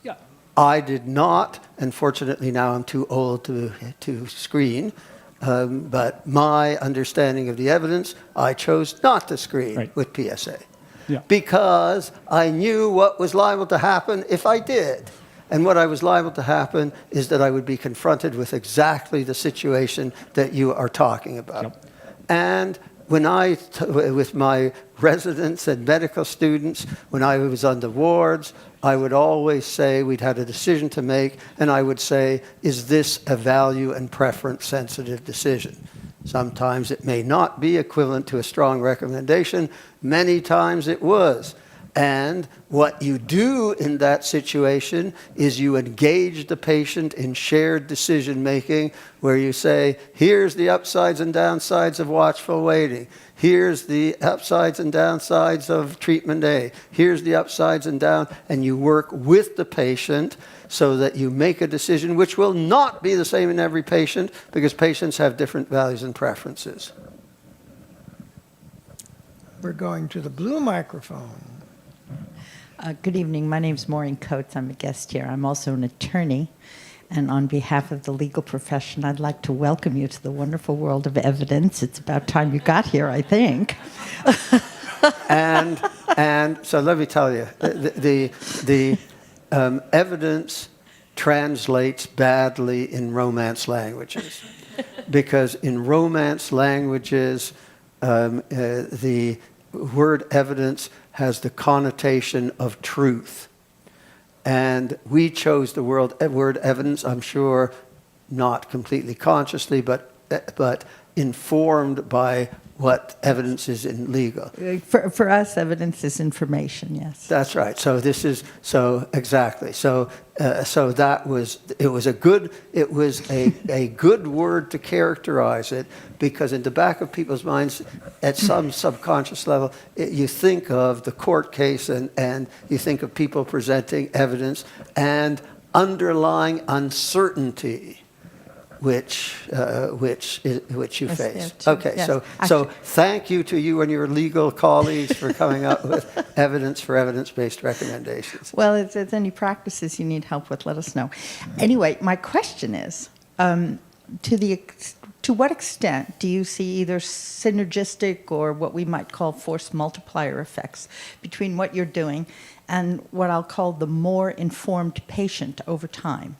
Yeah. I did not, and fortunately now I'm too old to screen. But my understanding of the evidence, I chose not to screen with PSA. Yeah. Because I knew what was liable to happen if I did. And what I was liable to happen is that I would be confronted with exactly the situation that you are talking about. Yep. And with my residents and medical students, when I was on the wards, I would always say we'd had a decision to make, and I would say, is this a value and preference sensitive decision? Sometimes it may not be equivalent to a strong recommendation. Many times it was. And what you do in that situation is you engage the patient in shared decision making, where you say, here's the upsides and downsides of watchful waiting. Here's the upsides and downsides of treatment A. Here's the upsides and and you work with the patient so that you make a decision which will not be the same in every patient, because patients have different values and preferences. We're going to the blue microphone. Good evening. My name is Maureen Coates. I'm a guest here. I'm also an attorney. And on behalf of the legal profession, I'd like to welcome you to the wonderful world of evidence. It's about time you got here, I think. and so let me tell you, the evidence translates badly in Romance languages, because in Romance languages, the word evidence has the connotation of truth. And we chose the word evidence, I'm sure, not completely consciously, but informed by what evidence is in legal. For us, evidence is information, yes. That's right. So exactly. So that was a good word to characterize it, because in the back of people's minds, at some subconscious level, you think of the court case and you think of people presenting evidence and underlying uncertainty, which you face. Yes. Okay, Yes. so thank you to you and your legal colleagues for coming up with evidence-based recommendations. Well, if there's any practices you need help with, let us know. Anyway, my question is, to what extent do you see either synergistic or what we might call force multiplier effects between what you're doing and what I'll call the more informed patient over time?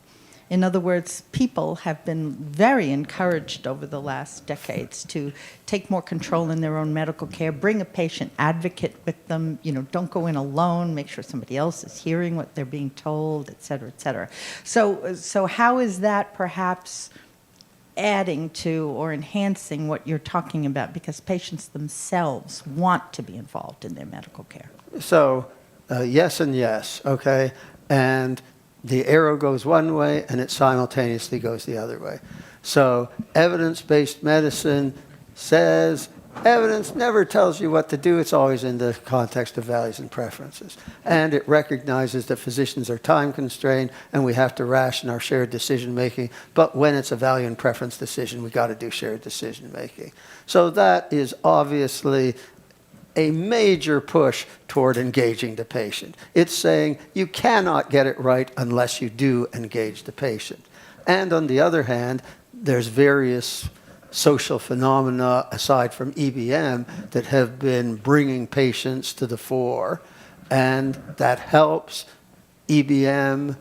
In other words, people have been very encouraged over the last decades to take more control in their own medical care, bring a patient advocate with them, don't go in alone, make sure somebody else is hearing what they're being told, et cetera, et cetera. So how is that perhaps adding to or enhancing what you're talking about? Because patients themselves want to be involved in their medical care. So yes and yes, okay? And the arrow goes one way and it simultaneously goes the other way. So evidence-based medicine says evidence never tells you what to do. It's always in the context of values and preferences. And it recognizes that physicians are time constrained and we have to ration our shared decision making. But when it's a value and preference decision, we got to do shared decision making. So that is obviously a major push toward engaging the patient. It's saying you cannot get it right unless you do engage the patient. And on the other hand, there's various social phenomena aside from EBM that have been bringing patients to the fore, and that helps EBM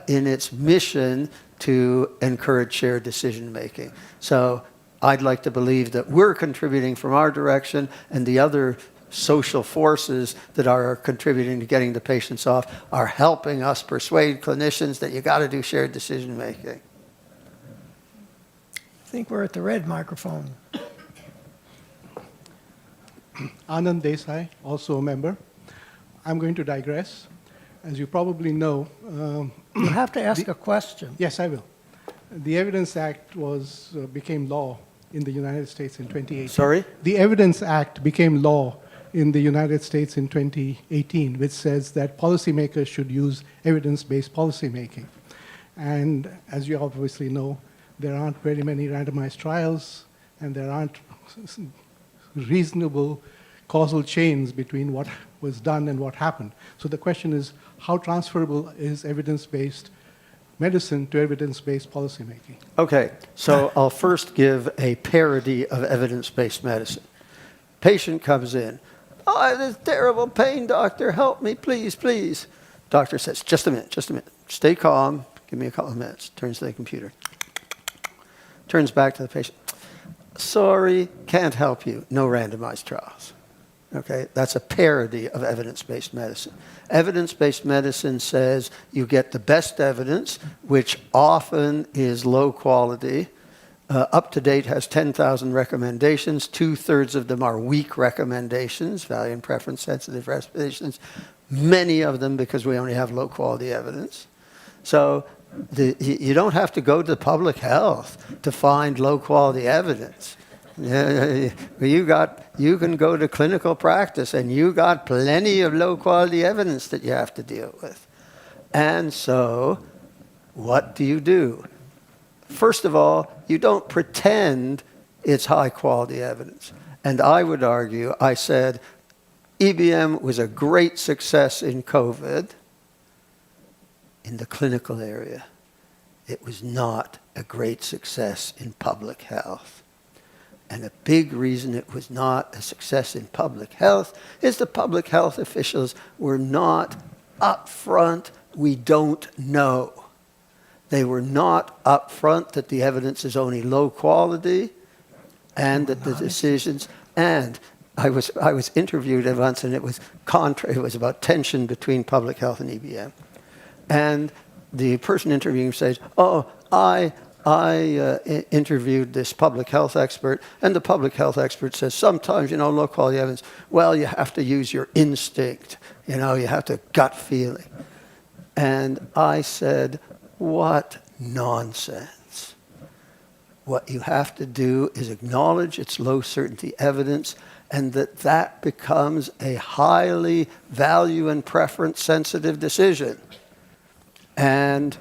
in its mission to encourage shared decision making. So I'd like to believe that we're contributing from our direction, and the other social forces that are contributing to getting the patients off are helping us persuade clinicians that you got to do shared decision making. I think we're at the red microphone. Anand Desai, also a member. I'm going to digress. As you probably know, You have to ask a question. yes, I will. The Evidence Act became law in the United States in 2018. Sorry? The Evidence Act became law in the United States in 2018, which says that policymakers should use evidence-based policymaking. And as you obviously know, there aren't very many randomized trials, and there aren't reasonable causal chains between what was done and what happened. So the question is, how transferable is evidence-based medicine to evidence-based policymaking? Okay, so I'll first give a parody of evidence-based medicine. Patient comes in. Oh, I have this terrible pain, doctor. Help me, please, please. Doctor says, just a minute. Stay calm. Give me a couple of minutes. Turns to the computer. Turns back to the patient. sorry, can't help you. No randomized trials. Okay, that's a parody of evidence-based medicine. Evidence-based medicine says you get the best evidence, which often is low quality. Up to date has 10,000 recommendations. 2/3 of them are weak recommendations, value and preference sensitive recommendations. Many of them because we only have low quality evidence. So you don't have to go to public health to find low quality evidence. You can go to clinical practice and you got plenty of low quality evidence that you have to deal with. And so what do? First of all, you don't pretend it's high quality evidence. And I would argue, I said, EBM was a great success in COVID in the clinical area. It was not a great success in public health. And a big reason it was not a success in public health is the public health officials were not upfront, we don't know. They were not upfront that the evidence is only low quality and that the decisions, and I was interviewed once and it was about tension between public health and EBM. And the person interviewing says, oh, I interviewed this public health expert, and the public health expert says, sometimes, low quality evidence, well, you have to use your instinct, you have to gut feeling. And I said, what nonsense. What you have to do is acknowledge it's low certainty evidence and that becomes a highly value and preference sensitive decision. And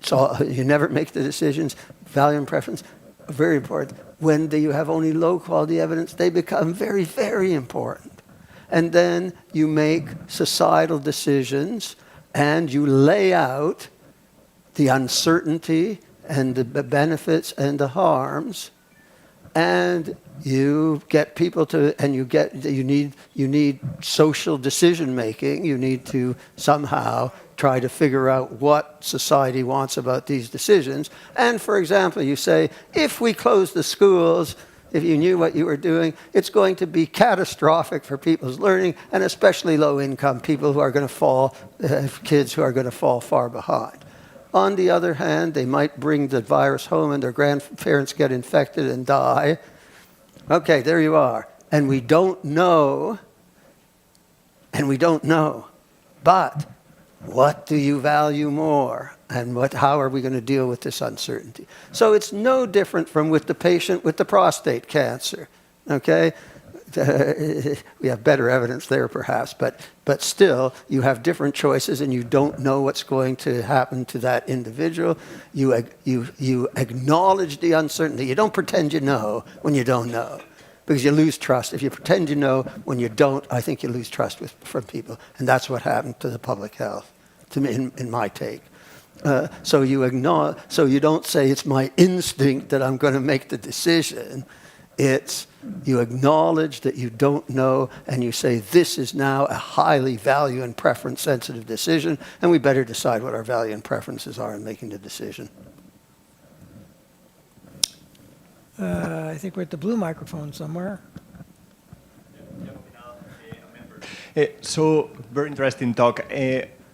so you never make the decisions, value and preference, very important. When you have only low quality evidence, they become very, very important. And then you make societal decisions and you lay out the uncertainty and the benefits and the harms, and you get people to, and you need social decision making. You need to somehow try to figure out what society wants about these decisions. And for example, you say, if we close the schools, if you knew what you were doing, it's going to be catastrophic for people's learning, and especially low-income people who are going to fall, kids who are going to fall far behind. On the other hand, they might bring the virus home and their grandparents get infected and die. Okay, there you are. And we don't know. But what do you value more? And how are we going to deal with this uncertainty? So it's no different from with the patient with the prostate cancer. Okay? We have better evidence there perhaps, but still you have different choices and you don't know what's going to happen to that individual. You acknowledge the uncertainty. You don't pretend you know when you don't know, because you lose trust. If you pretend you know when you don't, I think you lose trust from people, and that's what happened to the public health, to me, in my take. So you don't say it's my instinct that I'm going to make the decision. It's you acknowledge that you don't know, and you say this is now a highly value and preference sensitive decision, and we better decide what our value and preferences are in making the decision. I think we're at the blue microphone somewhere. So, very interesting talk.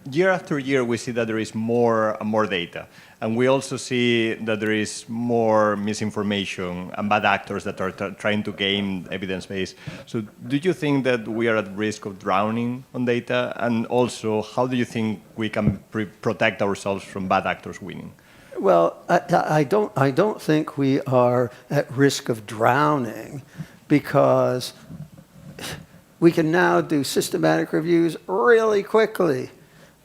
Year after year, we see that there is more and more data. And we also see that there is more misinformation and bad actors that are trying to gain evidence base. So do you think that we are at risk of drowning on data? And also, how do you think we can protect ourselves from bad actors winning? Well, I don't think we are at risk of drowning, because we can now do systematic reviews really quickly.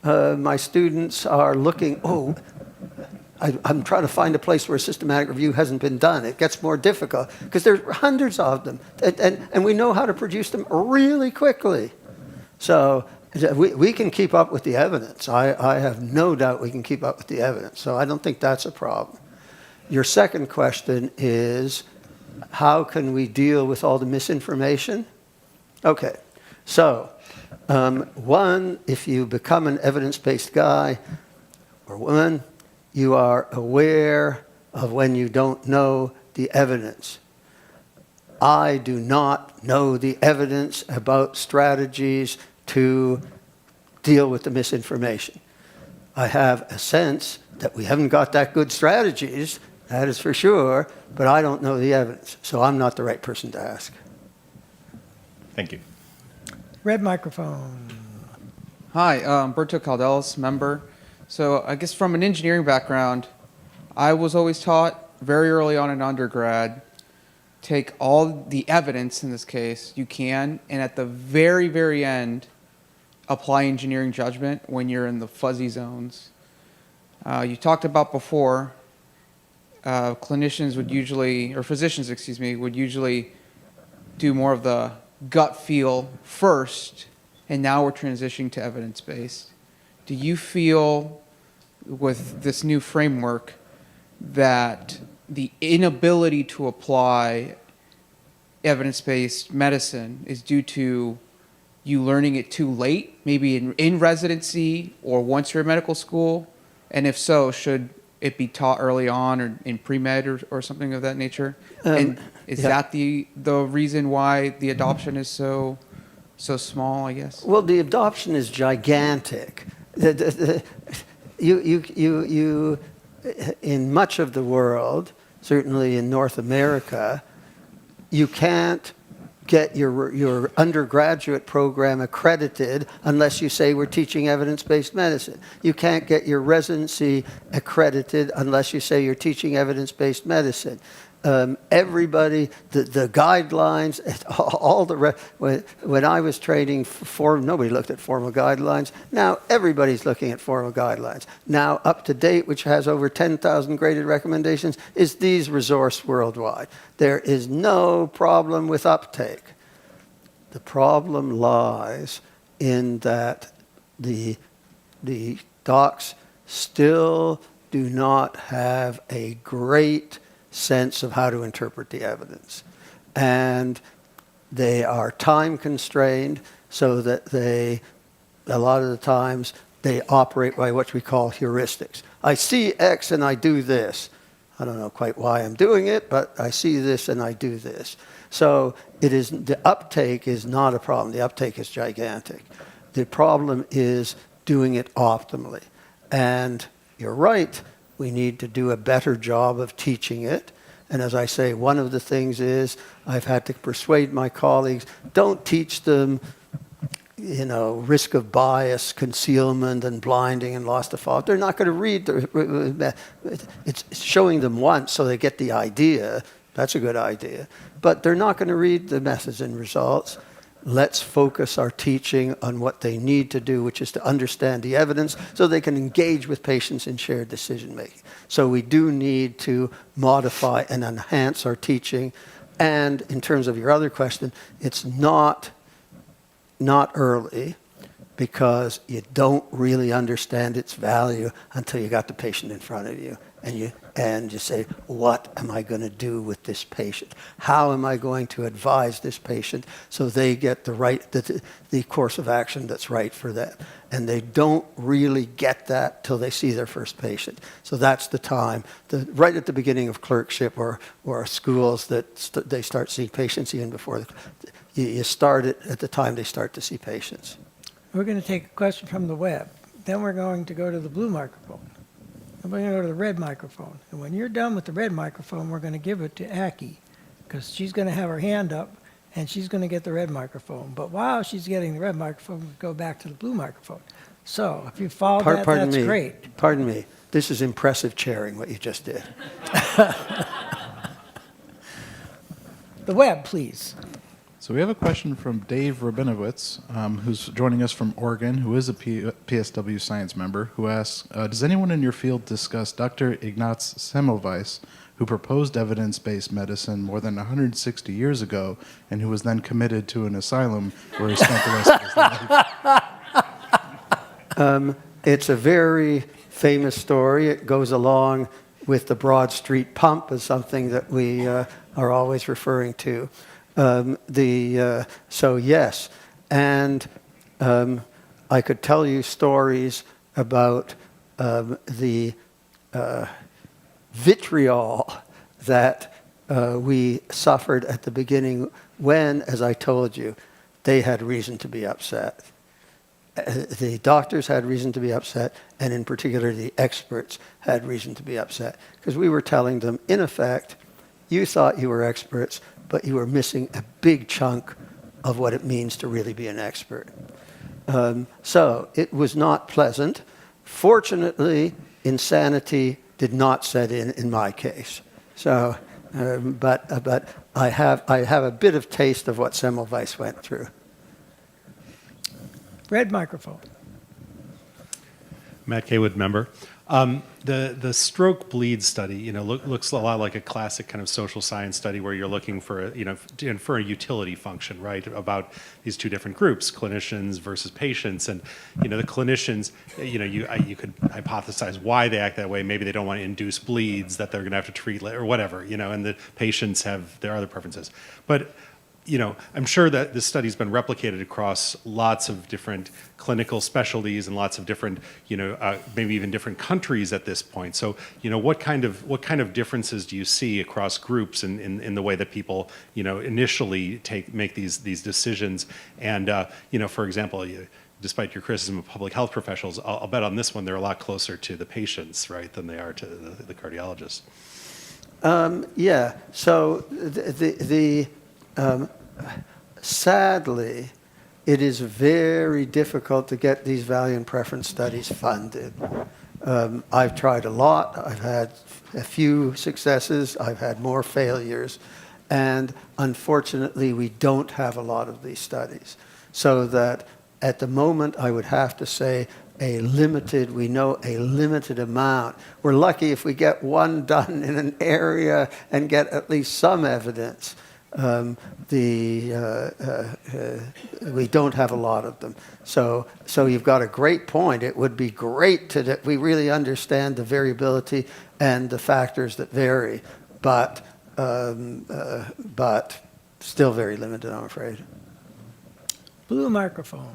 My students are looking, I'm trying to find a place where a systematic review hasn't been done. It gets more difficult because there are hundreds of them, and we know how to produce them really quickly. So we can keep up with the evidence. I have no doubt we can keep up with the evidence. So I don't think that's a problem. Your second question is, how can we deal with all the misinformation? Okay, so one, if you become an evidence-based guy or woman, you are aware of when you don't know the evidence. I do not know the evidence about strategies to deal with the misinformation. I have a sense that we haven't got that good strategies, that is for sure, but I don't know the evidence, so I'm not the right person to ask. Thank you. Red microphone. Hi, Berto Caldelas, member. So I guess from an engineering background, I was always taught very early on in undergrad, take all the evidence in this case you can, and at the very, very end, apply engineering judgment when you're in the fuzzy zones. You talked about before, clinicians would usually, or physicians, excuse me, would usually do more of the gut feel first, and now we're transitioning to evidence-based. Do you feel with this new framework that the inability to apply evidence-based medicine is due to you learning it too late, maybe in residency or once you're in medical school? And if so, should it be taught early on or in pre-med or something of that nature? And is that the reason why the adoption is so small, I guess? Well, the adoption is gigantic. You in much of the world, certainly in North America, you can't get your undergraduate program accredited unless you say we're teaching evidence-based medicine. You can't get your residency accredited unless you say you're teaching evidence-based medicine. Everybody, the guidelines, when I was training nobody looked at formal guidelines. Now everybody's looking at formal guidelines. Now Up to Date, which has over 10,000 graded recommendations, is these resourced worldwide. There is no problem with uptake. The problem lies in that the docs still do not have a great sense of how to interpret the evidence. And they are time constrained so that a lot of the times, they operate by what we call heuristics. I see X and I do this. I don't know quite why I'm doing it, but I see this and I do this. So the uptake is not a problem. The uptake is gigantic. The problem is doing it optimally. And you're right, we need to do a better job of teaching it. And as I say, one of the things is I've had to persuade my colleagues, don't teach them, risk of bias, concealment, and blinding and loss to fault. They're not going to read. It's showing them once so they get the idea. That's a good idea. But they're not going to read the methods and results. Let's focus our teaching on what they need to do, which is to understand the evidence so they can engage with patients in shared decision-making. So we do need to modify and enhance our teaching. And in terms of your other question, it's not early, because you don't really understand its value until you got the patient in front of you. And you say, what am I going to do with this patient? How am I going to advise this patient so they get the course of action that's right for them? And they don't really get that till they see their first patient. So that's the time, right at the beginning of clerkship or schools, that they start seeing patients even before you start it at the time they start to see patients. We're going to take a question from the web. Then we're going to go to the blue microphone. And we're going to go to the red microphone. And when you're done with the red microphone, we're going to give it to Aki, because she's going to have her hand up and she's going to get the red microphone. But while she's getting the red microphone, we go back to the blue microphone. So if you follow that's great. Pardon me. This is impressive chairing, what you just did. The web, please. So we have a question from Dave Rabinowitz, who's joining us from Oregon, who is a PSW science member, who asks, does anyone in your field discuss Dr. Ignaz Semmelweis, who proposed evidence-based medicine more than 160 years ago, and who was then committed to an asylum where he spent the rest of his life? It's a very famous story. It goes along with the Broad Street pump as something that we are always referring to. So yes, and I could tell you stories about the vitriol that we suffered at the beginning when, as I told you, they had reason to be upset. The doctors had reason to be upset, and in particular, the experts had reason to be upset, because we were telling them, in effect, you thought you were experts, but you were missing a big chunk of what it means to really be an expert. So it was not pleasant. Fortunately, insanity did not set in my case. So, but I have a bit of taste of what Semmelweis went through. Red microphone. Matt Kaywood, member. The stroke bleed study, looks a lot like a classic kind of social science study where you're looking for, to infer a utility function, right, about these two different groups, clinicians versus patients. And, the clinicians, you could hypothesize why they act that way. Maybe they don't want to induce bleeds that they're going to have to treat or whatever, and the patients have their other preferences. But I'm sure that this study's been replicated across lots of different clinical specialties and lots of different, maybe even different countries at this point. So, what kind of differences do you see across groups in the way that people, initially make these decisions? And, for example, despite your criticism of public health professionals, I'll bet on this one they're a lot closer to the patients, right, than they are to the cardiologists. Yeah. So sadly, it is very difficult to get these value and preference studies funded. I've tried a lot. I've had a few successes. I've had more failures. And unfortunately, we don't have a lot of these studies. So that at the moment, I would have to say we know a limited amount. We're lucky if we get one done in an area and get at least some evidence. We don't have a lot of them. So you've got a great point. It would be great that we really understand the variability and the factors that vary, but still very limited, I'm afraid. Blue microphone.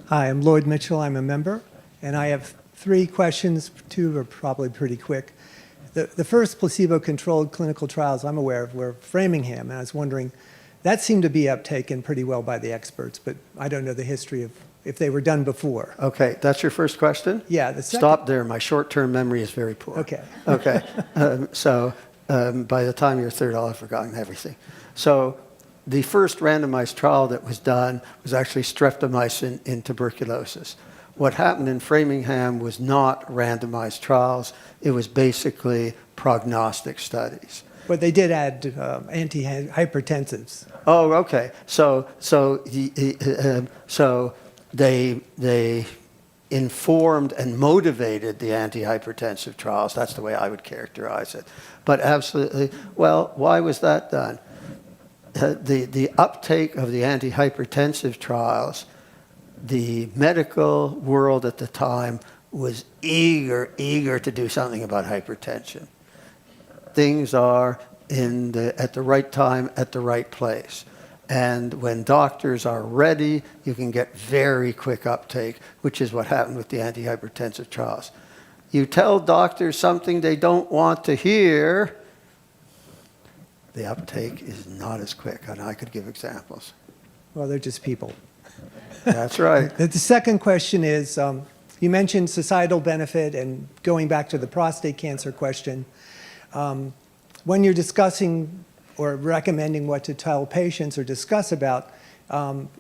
Hi, I'm Lloyd Mitchell. I'm a member, and I have 3 questions. 2 are probably pretty quick. The first placebo-controlled clinical trials I'm aware of were Framingham, and I was wondering, that seemed to be uptaken pretty well by the experts, but I don't know the history of if they were done before. Okay, that's your first question? Yeah. The second, Stop there. My short-term memory is very poor. Okay. Okay. By the time you're third, I'll have forgotten everything. So the first randomized trial that was done was actually streptomycin in tuberculosis. What happened in Framingham was not randomized trials. It was basically prognostic studies. but they did add antihypertensives. Oh, okay. So they informed and motivated the antihypertensive trials. That's the way I would characterize it. But absolutely, well, why was that done? The uptake of the antihypertensive trials, the medical world at the time was eager to do something about hypertension. Things are at the right time, at the right place. And when doctors are ready, you can get very quick uptake, which is what happened with the antihypertensive trials. You tell doctors something they don't want to hear, the uptake is not as quick, and I could give examples. Well, they're just people. That's right. The second question is, you mentioned societal benefit, and going back to the prostate cancer question, when you're discussing or recommending what to tell patients or discuss about,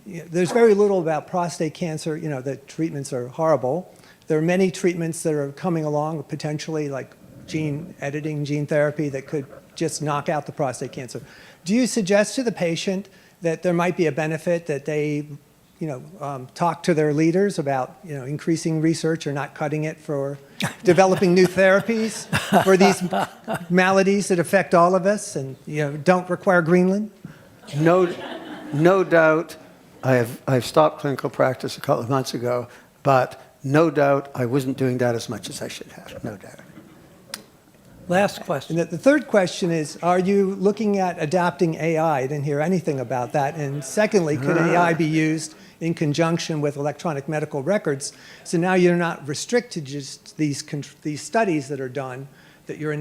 there's very little about prostate cancer, that treatments are horrible. There are many treatments that are coming along, potentially like gene editing, gene therapy, that could just knock out the prostate cancer. Do you suggest to the patient that there might be a benefit that they talk to their leaders about, increasing research or not cutting it for developing new therapies for these maladies that affect all of us and, don't require Greenland? No doubt. I've stopped clinical practice a couple of months ago, but no doubt I wasn't doing that as much as I should have, no doubt. Last question. And the third question is, are you looking at adapting AI? I didn't hear anything about that. And secondly, could AI be used in conjunction with electronic medical records? So now you're not restricted to just these studies that are done, that you're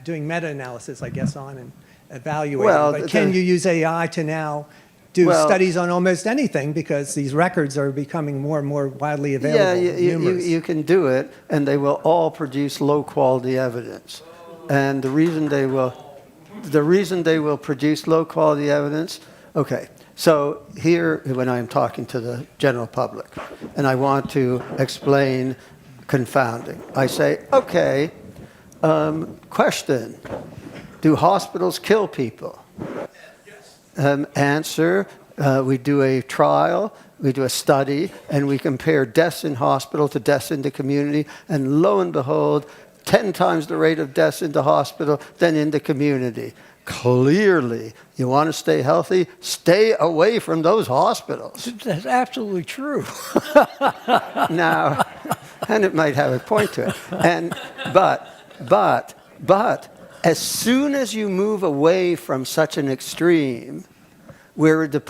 doing meta-analysis, I guess, on and evaluating. Well, but can you use AI to now do Well- studies on almost anything because these records are becoming more and more widely available? Yeah, numerous. you can do it, and they will all produce low-quality evidence. And the reason they will produce low-quality evidence, okay, so here when I am talking to the general public, and I want to explain confounding, I say, okay, question, do hospitals kill people? Answer, we do a trial, we do a study, and we compare deaths in hospital to deaths in the community, and lo and behold, 10 times the rate of deaths in the hospital than in the community. Clearly, you want to stay healthy, stay away from those hospitals. That's absolutely true. Now, and it might have a point to it. But as soon as you move away from such an extreme, where the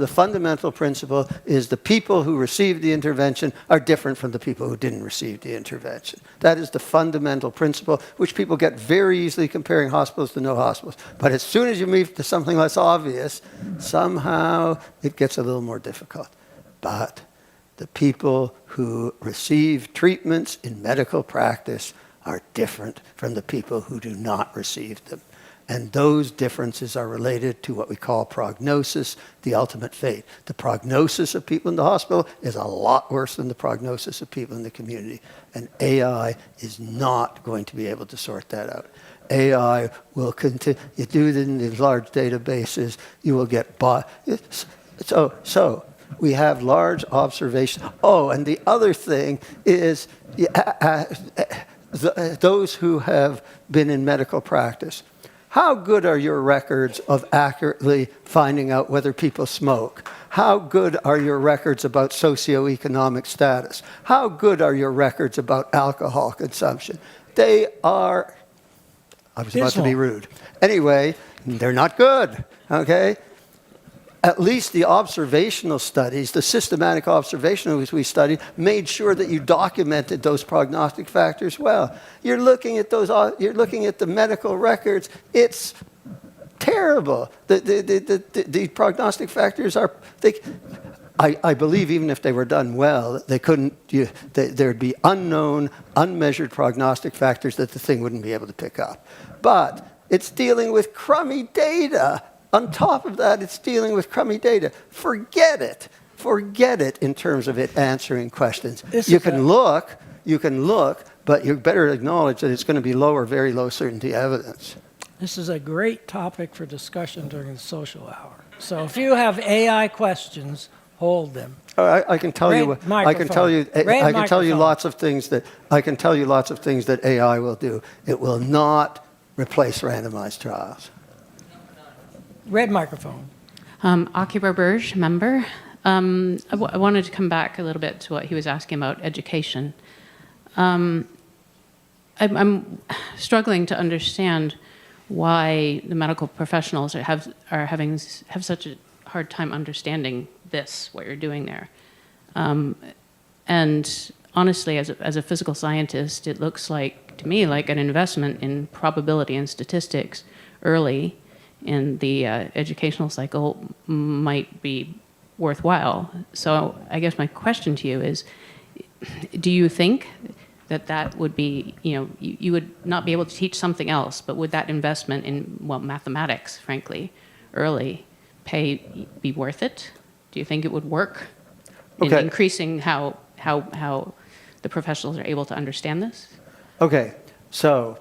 fundamental principle is the people who received the intervention are different from the people who didn't receive the intervention. That is the fundamental principle, which people get very easily comparing hospitals to no hospitals. But as soon as you move to something less obvious, somehow it gets a little more difficult. But the people who receive treatments in medical practice are different from the people who do not receive them. And those differences are related to what we call prognosis, the ultimate fate. The prognosis of people in the hospital is a lot worse than the prognosis of people in the community. And AI is not going to be able to sort that out. AI will continue. You do it in these large databases, you will get So we have large observations. Oh, and the other thing is those who have been in medical practice. How good are your records of accurately finding out whether people smoke? How good are your records about socioeconomic status? How good are your records about alcohol consumption? They are, I was about to be rude. Anyway, they're not good, okay? At least the observational studies, the systematic observationals we studied, made sure that you documented those prognostic factors well. You're looking at the medical records. It's terrible. The prognostic factors are. I believe even if they were done well, they couldn't. There'd be unknown, unmeasured prognostic factors that the thing wouldn't be able to pick up. But it's dealing with crummy data. On top of that, it's dealing with crummy data. Forget it. Forget it in terms of it answering questions. You can look, but you better acknowledge that it's going to be low or very low certainty evidence. This is a great topic for discussion during the social hour. So if you have AI questions, hold them. I can tell you. I can tell you. I can tell you lots of things that AI will do. It will not replace randomized trials. Red microphone. Akiba Burge, member. I wanted to come back a little bit to what he was asking about education. I'm struggling to understand why the medical professionals have such a hard time understanding what you're doing there. And honestly, as a physical scientist, it looks like to me like an investment in probability and statistics early in the educational cycle might be worthwhile. So I guess my question to you is, do you think that would be, you would not be able to teach something else, but would that investment in, mathematics, frankly, early, be worth it? Do you think it would work in increasing how the professionals are able to understand this? Okay, so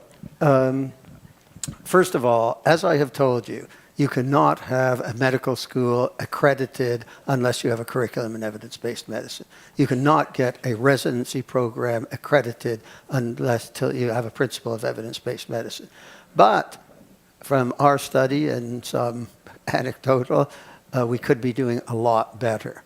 first of all, as I have told you, you cannot have a medical school accredited unless you have a curriculum in evidence-based medicine. You cannot get a residency program accredited unless you have a principle of evidence-based medicine. But from our study and some anecdotal, we could be doing a lot better.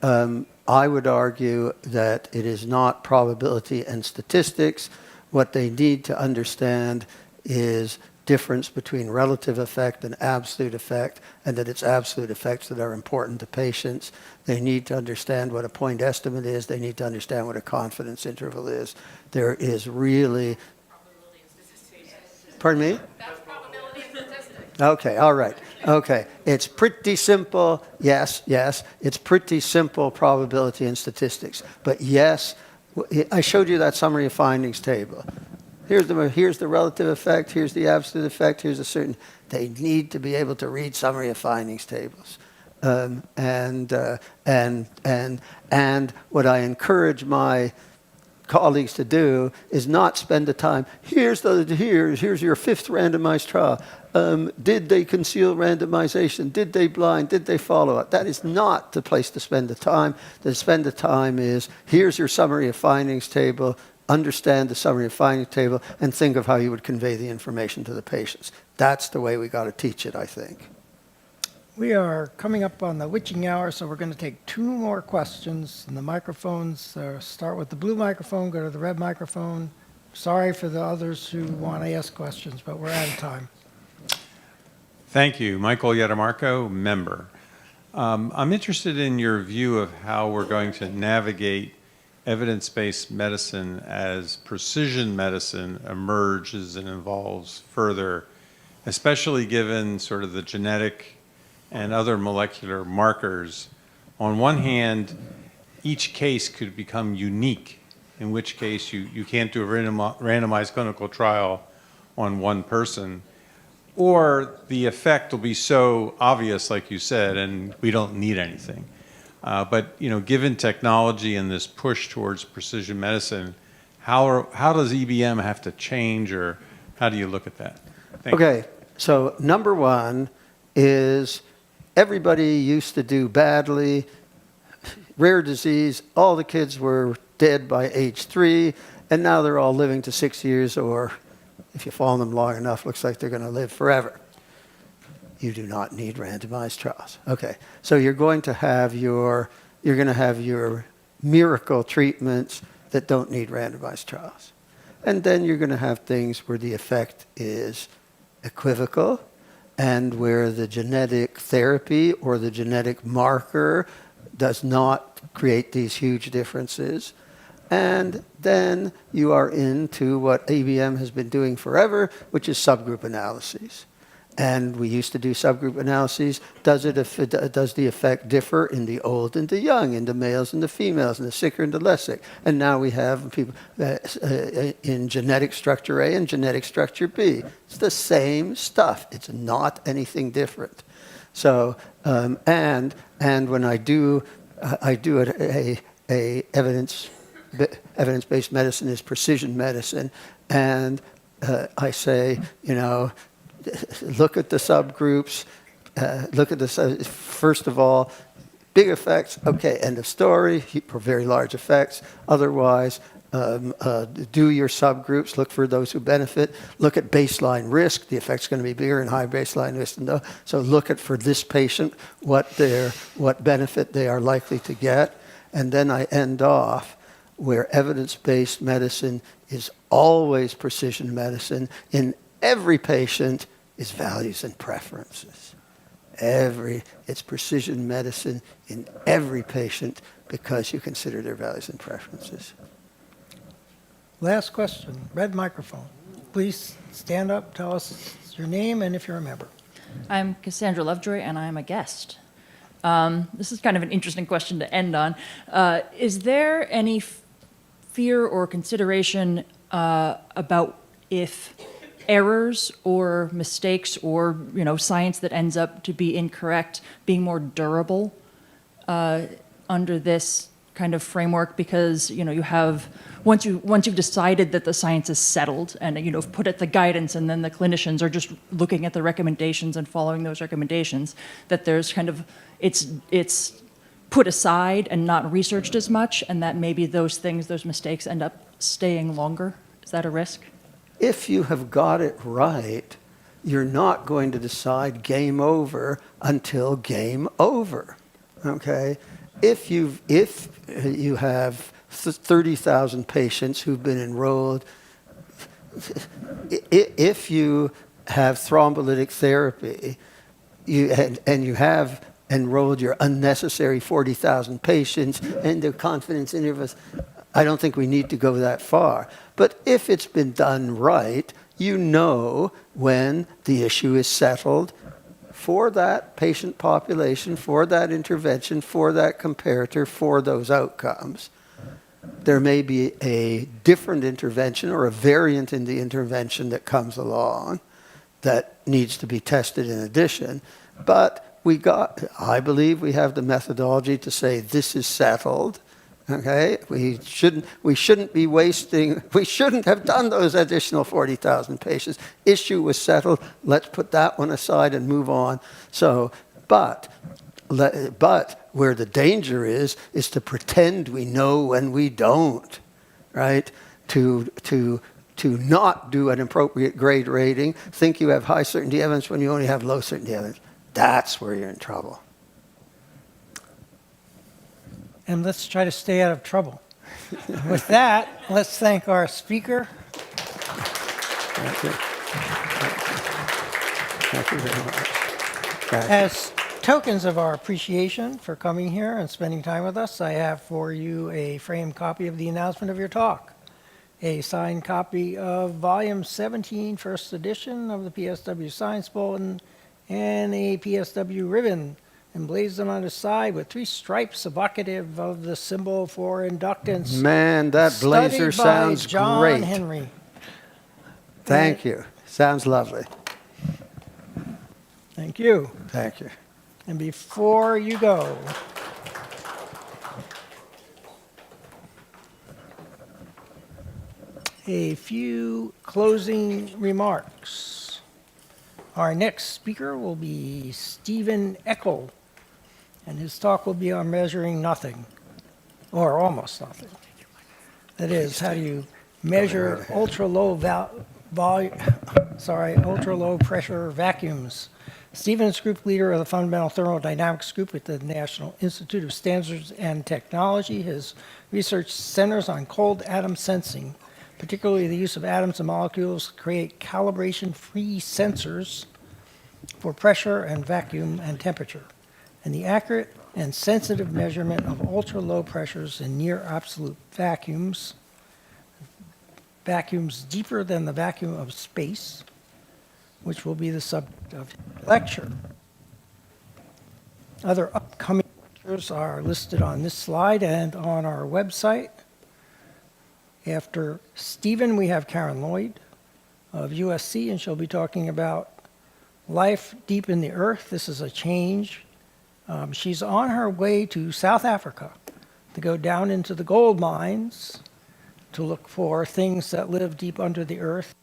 I would argue that it is not probability and statistics. What they need to understand is difference between relative effect and absolute effect, and that it's absolute effects that are important to patients. They need to understand what a point estimate is. They need to understand what a confidence interval is. There is really... Pardon me? Okay, all right. Okay, it's pretty simple. Yes, yes, it's pretty simple probability and statistics. But yes, I showed you that summary of findings table. Here's the relative effect, here's the absolute effect, here's a certain. They need to be able to read summary of findings tables. And what I encourage my colleagues to do is not spend the time, here's your fifth randomized trial. Did they conceal randomization? Did they blind? Did they follow up? That is not the place to spend the time. To spend the time is, here's your summary of findings table, understand the summary of findings table, and think of how you would convey the information to the patients. That's the way we got to teach it, I think. We are coming up on the witching hour, so we're going to take 2 more questions. And the microphones, start with the blue microphone, go to the red microphone. Sorry for the others who want to ask questions, but we're out of time. Thank you. Michael Yatamarco, member. I'm interested in your view of how we're going to navigate evidence-based medicine as precision medicine emerges and evolves further, especially given sort of the genetic and other molecular markers. On one hand, each case could become unique, in which case you can't do a randomized clinical trial on one person, or the effect will be so obvious, like you said, and we don't need anything. But given technology and this push towards precision medicine, how does EBM have to change, or how do you look at that? Thank you. So number one is everybody used to do badly, rare disease, all the kids were dead by age 3, and now they're all living to 6 years, or if you follow them long enough, looks like they're going to live forever. You do not need randomized trials. Okay, so you're going to have your miracle treatments that don't need randomized trials. And then you're going to have things where the effect is equivocal, and where the genetic therapy or the genetic marker does not create these huge differences. And then you are into what EBM has been doing forever, which is subgroup analyses. And we used to do subgroup analyses. Does the effect differ in the old and the young, in the males and the females, and the sicker and the less sick? And now we have people in genetic structure A and genetic structure B. It's the same stuff. It's not anything different. So, and when I do a evidence-based medicine is precision medicine, and I say, look at the subgroups, first of all, big effects, okay, end of story, for very large effects. Otherwise, do your subgroups, look for those who benefit, look at baseline risk, the effect's going to be bigger in high baseline risk. So look at, for this patient, what benefit they are likely to get. And then I end off where evidence-based medicine is always precision medicine. In every patient is values and preferences. It's precision medicine in every patient because you consider their values and preferences. Last question, red microphone. Please stand up, tell us your name and if you're a member. I'm Cassandra Lovejoy, and I'm a guest. This is kind of an interesting question to end on. Is there any fear or consideration about if errors or mistakes or science that ends up to be incorrect being more durable under this kind of framework? Because you have once you've decided that the science is settled and you've put it the guidance, and then the clinicians are just looking at the recommendations and following those recommendations, that there's kind of it's put aside and not researched as much, and that maybe those mistakes end up staying longer. Is that a risk? If you have got it right, you're not going to decide game over until game over, okay? If you have 30,000 patients who've been enrolled, if you have thrombolytic therapy, and you have enrolled your unnecessary 40,000 patients and the confidence intervals, I don't think we need to go that far. But if it's been done right, you know when the issue is settled for that patient population, for that intervention, for that comparator, for those outcomes. There may be a different intervention or a variant in the intervention that comes along that needs to be tested in addition, but I believe we have the methodology to say this is settled. Okay, we shouldn't be wasting, we shouldn't have done those additional 40,000 patients. Issue was settled, let's put that one aside and move on. So, but where the danger is to pretend we know when we don't, right? To not do an appropriate grade rating, think you have high certainty evidence when you only have low certainty evidence. That's where you're in trouble. And let's try to stay out of trouble. With that, let's thank our speaker. Thank you. Thank you very much. Thank you. As tokens of our appreciation for coming here and spending time with us, I have for you a framed copy of the announcement of your talk, a signed copy of Volume 17, First Edition of the PSW Science Bulletin, and a PSW ribbon emblazoned on the side with 3 stripes evocative of the symbol for inductance. Man, that blazer studied by sounds John great. Henry. Thank you. Sounds lovely. Thank you. Thank you. And before you go, a few closing remarks. Our next speaker will be Stephen Eckel, and his talk will be on measuring nothing, or almost nothing. That is, how do you measure ultra-low pressure vacuums. Stephen is group leader of the Fundamental Thermodynamics Group at the National Institute of Standards and Technology. His research centers on cold atom sensing, particularly the use of atoms and molecules to create calibration-free sensors for pressure and vacuum and temperature, and the accurate and sensitive measurement of ultra-low pressures in near absolute vacuums, vacuums deeper than the vacuum of space, which will be the subject of his lecture. Other upcoming lectures are listed on this slide and on our website. After Stephen, we have Karen Lloyd of USC, and she'll be talking about life deep in the earth. This is a change. She's on her way to South Africa to go down into the gold mines to look for things that live deep under the earth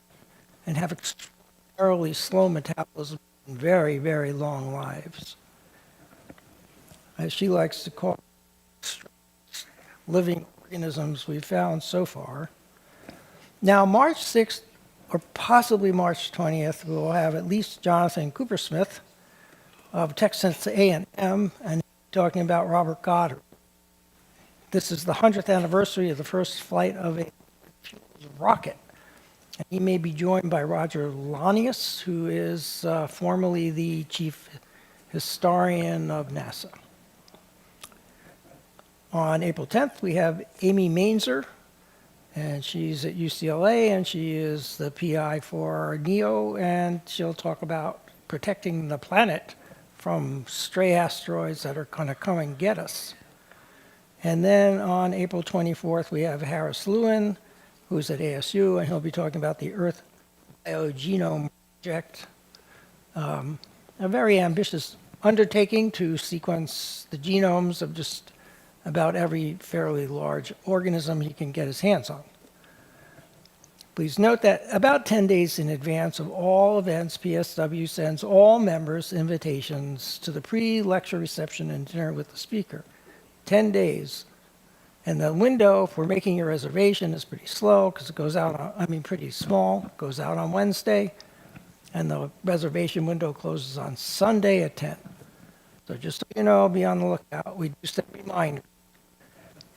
and have extraordinarily slow metabolism and very, very long lives. As she likes to call living organisms we've found so far. Now, March 6th, or possibly March 20th, we'll have at least Jonathan Coopersmith of Texas A&M and talking about Robert Goddard. This is the 100th anniversary of the first flight of a rocket. And he may be joined by Roger Lanius, who is formerly the chief historian of NASA. On April 10th, we have Amy Mainzer, and she's at UCLA, and she is the PI for NEO, and she'll talk about protecting the planet from stray asteroids that are going to come and get us. And then on April 24th, we have Harris Lewin, who's at ASU, and he'll be talking about the Earth Biogenome Project, a very ambitious undertaking to sequence the genomes of just about every fairly large organism he can get his hands on. Please note that about 10 days in advance of all events, PSW sends all members invitations to the pre-lecture reception and dinner with the speaker. 10 days. And the window for making your reservation is pretty slow because it goes out on, pretty small, goes out on Wednesday, and the reservation window closes on Sunday at 10. So just so you know, be on the lookout. We do set reminders.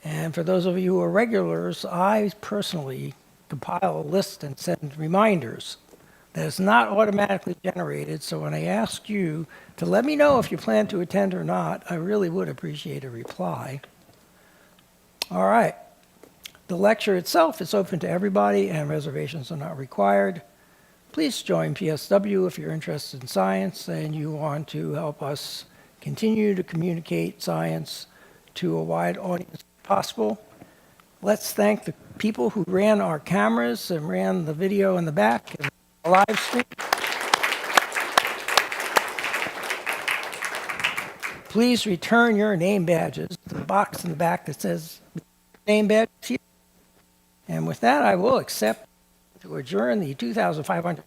And for those of you who are regulars, I personally compile a list and send reminders that is not automatically generated. So when I ask you to let me know if you plan to attend or not, I really would appreciate a reply. All right. The lecture itself is open to everybody and reservations are not required. Please join PSW if you're interested in science and you want to help us continue to communicate science to a wide audience as possible. Let's thank the people who ran our cameras and ran the video in the back and the live stream. Please return your name badges to the box in the back that says name badge here. And with that, I will accept to adjourn the 2,500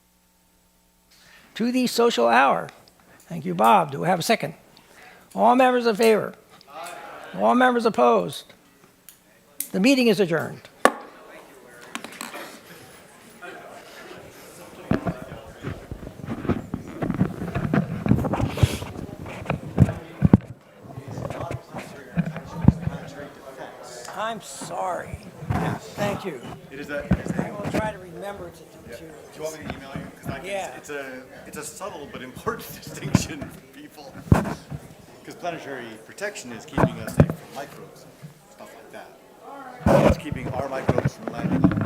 to the social hour. Thank you, Bob. Do we have a second? All members in favor? Aye. All members opposed? The meeting is adjourned. I'm sorry. Yes. Thank you. It is a. I will try to remember to. Do you want me to email you? Because Yeah. it's a subtle but important distinction for people. Because planetary protection is keeping us safe from microbes, stuff like that. It's keeping our microbes from landing on